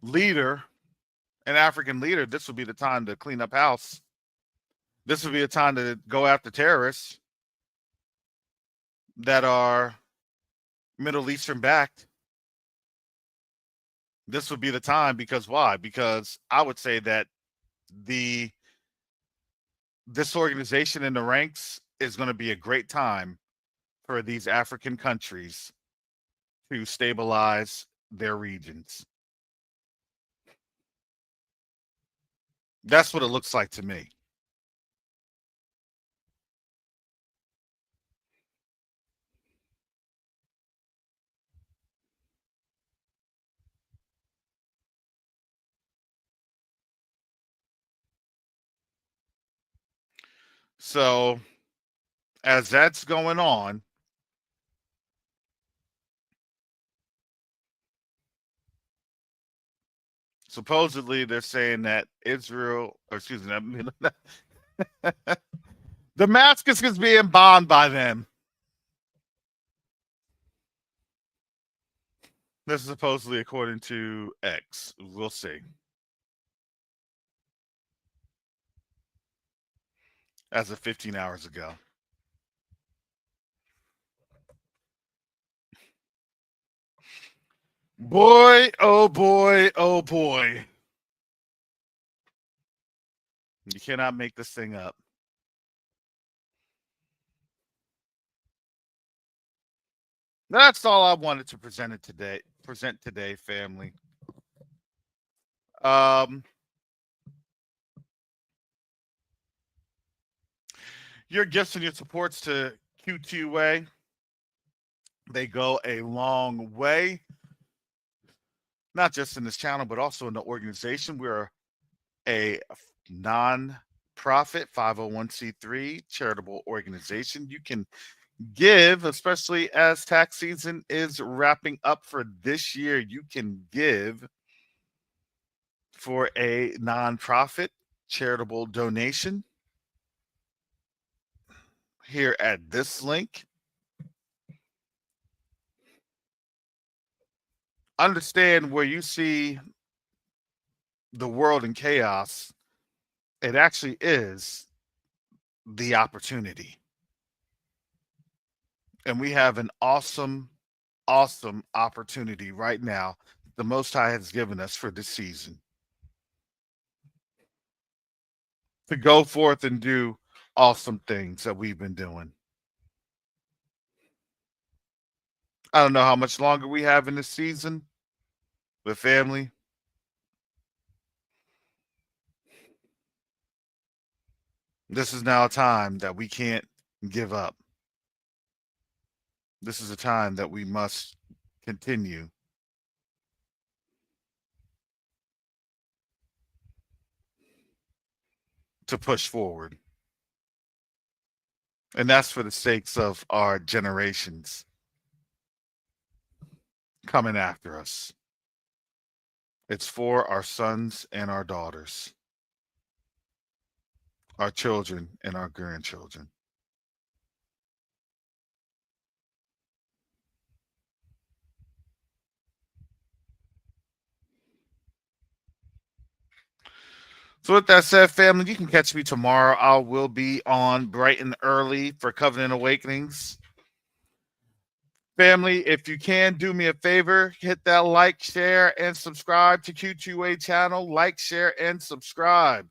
leader, an African leader, this would be the time to clean up house. This would be a time to go after terrorists that are Middle Eastern backed. This would be the time because why? Because I would say that the disorganization in the ranks is going to be a great time for these African countries to stabilize their regions. That's what it looks like to me. So, as that's going on, supposedly they're saying that Israel, or excuse me, I mean, Damascus is being bombed by them. This is supposedly according to X. We'll see. As of 15 hours ago. Boy, oh boy, oh boy. You cannot make this thing up. That's all I wanted to present today, family. Your gifts and your supports to Q2UA, they go a long way. Not just in this channel, but also in the organization. We're a non-profit 501c3 charitable organization. You can give, especially as tax season is wrapping up for this year, you can give for a nonprofit charitable donation here at this link. Understand where you see the world in chaos, it actually is the opportunity. And we have an awesome, awesome opportunity right now the Most High has given us for this season to go forth and do awesome things that we've been doing. I don't know how much longer we have in this season, but family, this is now a time that we can't give up. This is a time that we must continue to push forward. And that's for the sakes of our generations coming after us. It's for our sons and our daughters, our children and our grandchildren. So with that said, family, you can catch me tomorrow. I will be on bright and early for Covenant Awakenings. Family, if you can do me a favor, hit that like, share, and subscribe to Q2A channel. Like, share, and subscribe.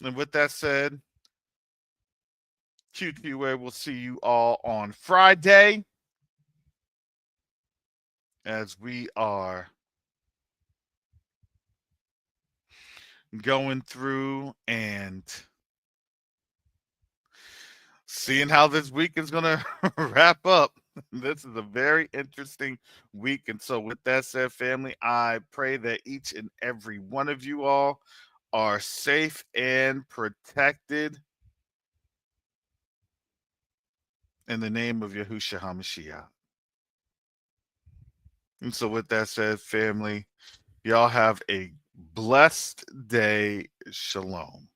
And with that said, Q2A will see you all on Friday as we are going through and seeing how this week is going to wrap up. This is a very interesting week. And so, with that said, family, I pray that each and every one of you all are safe and protected in the name of Yahushua HaMashiach. And so, with that said, family, Y'all have a blessed day. Shalom.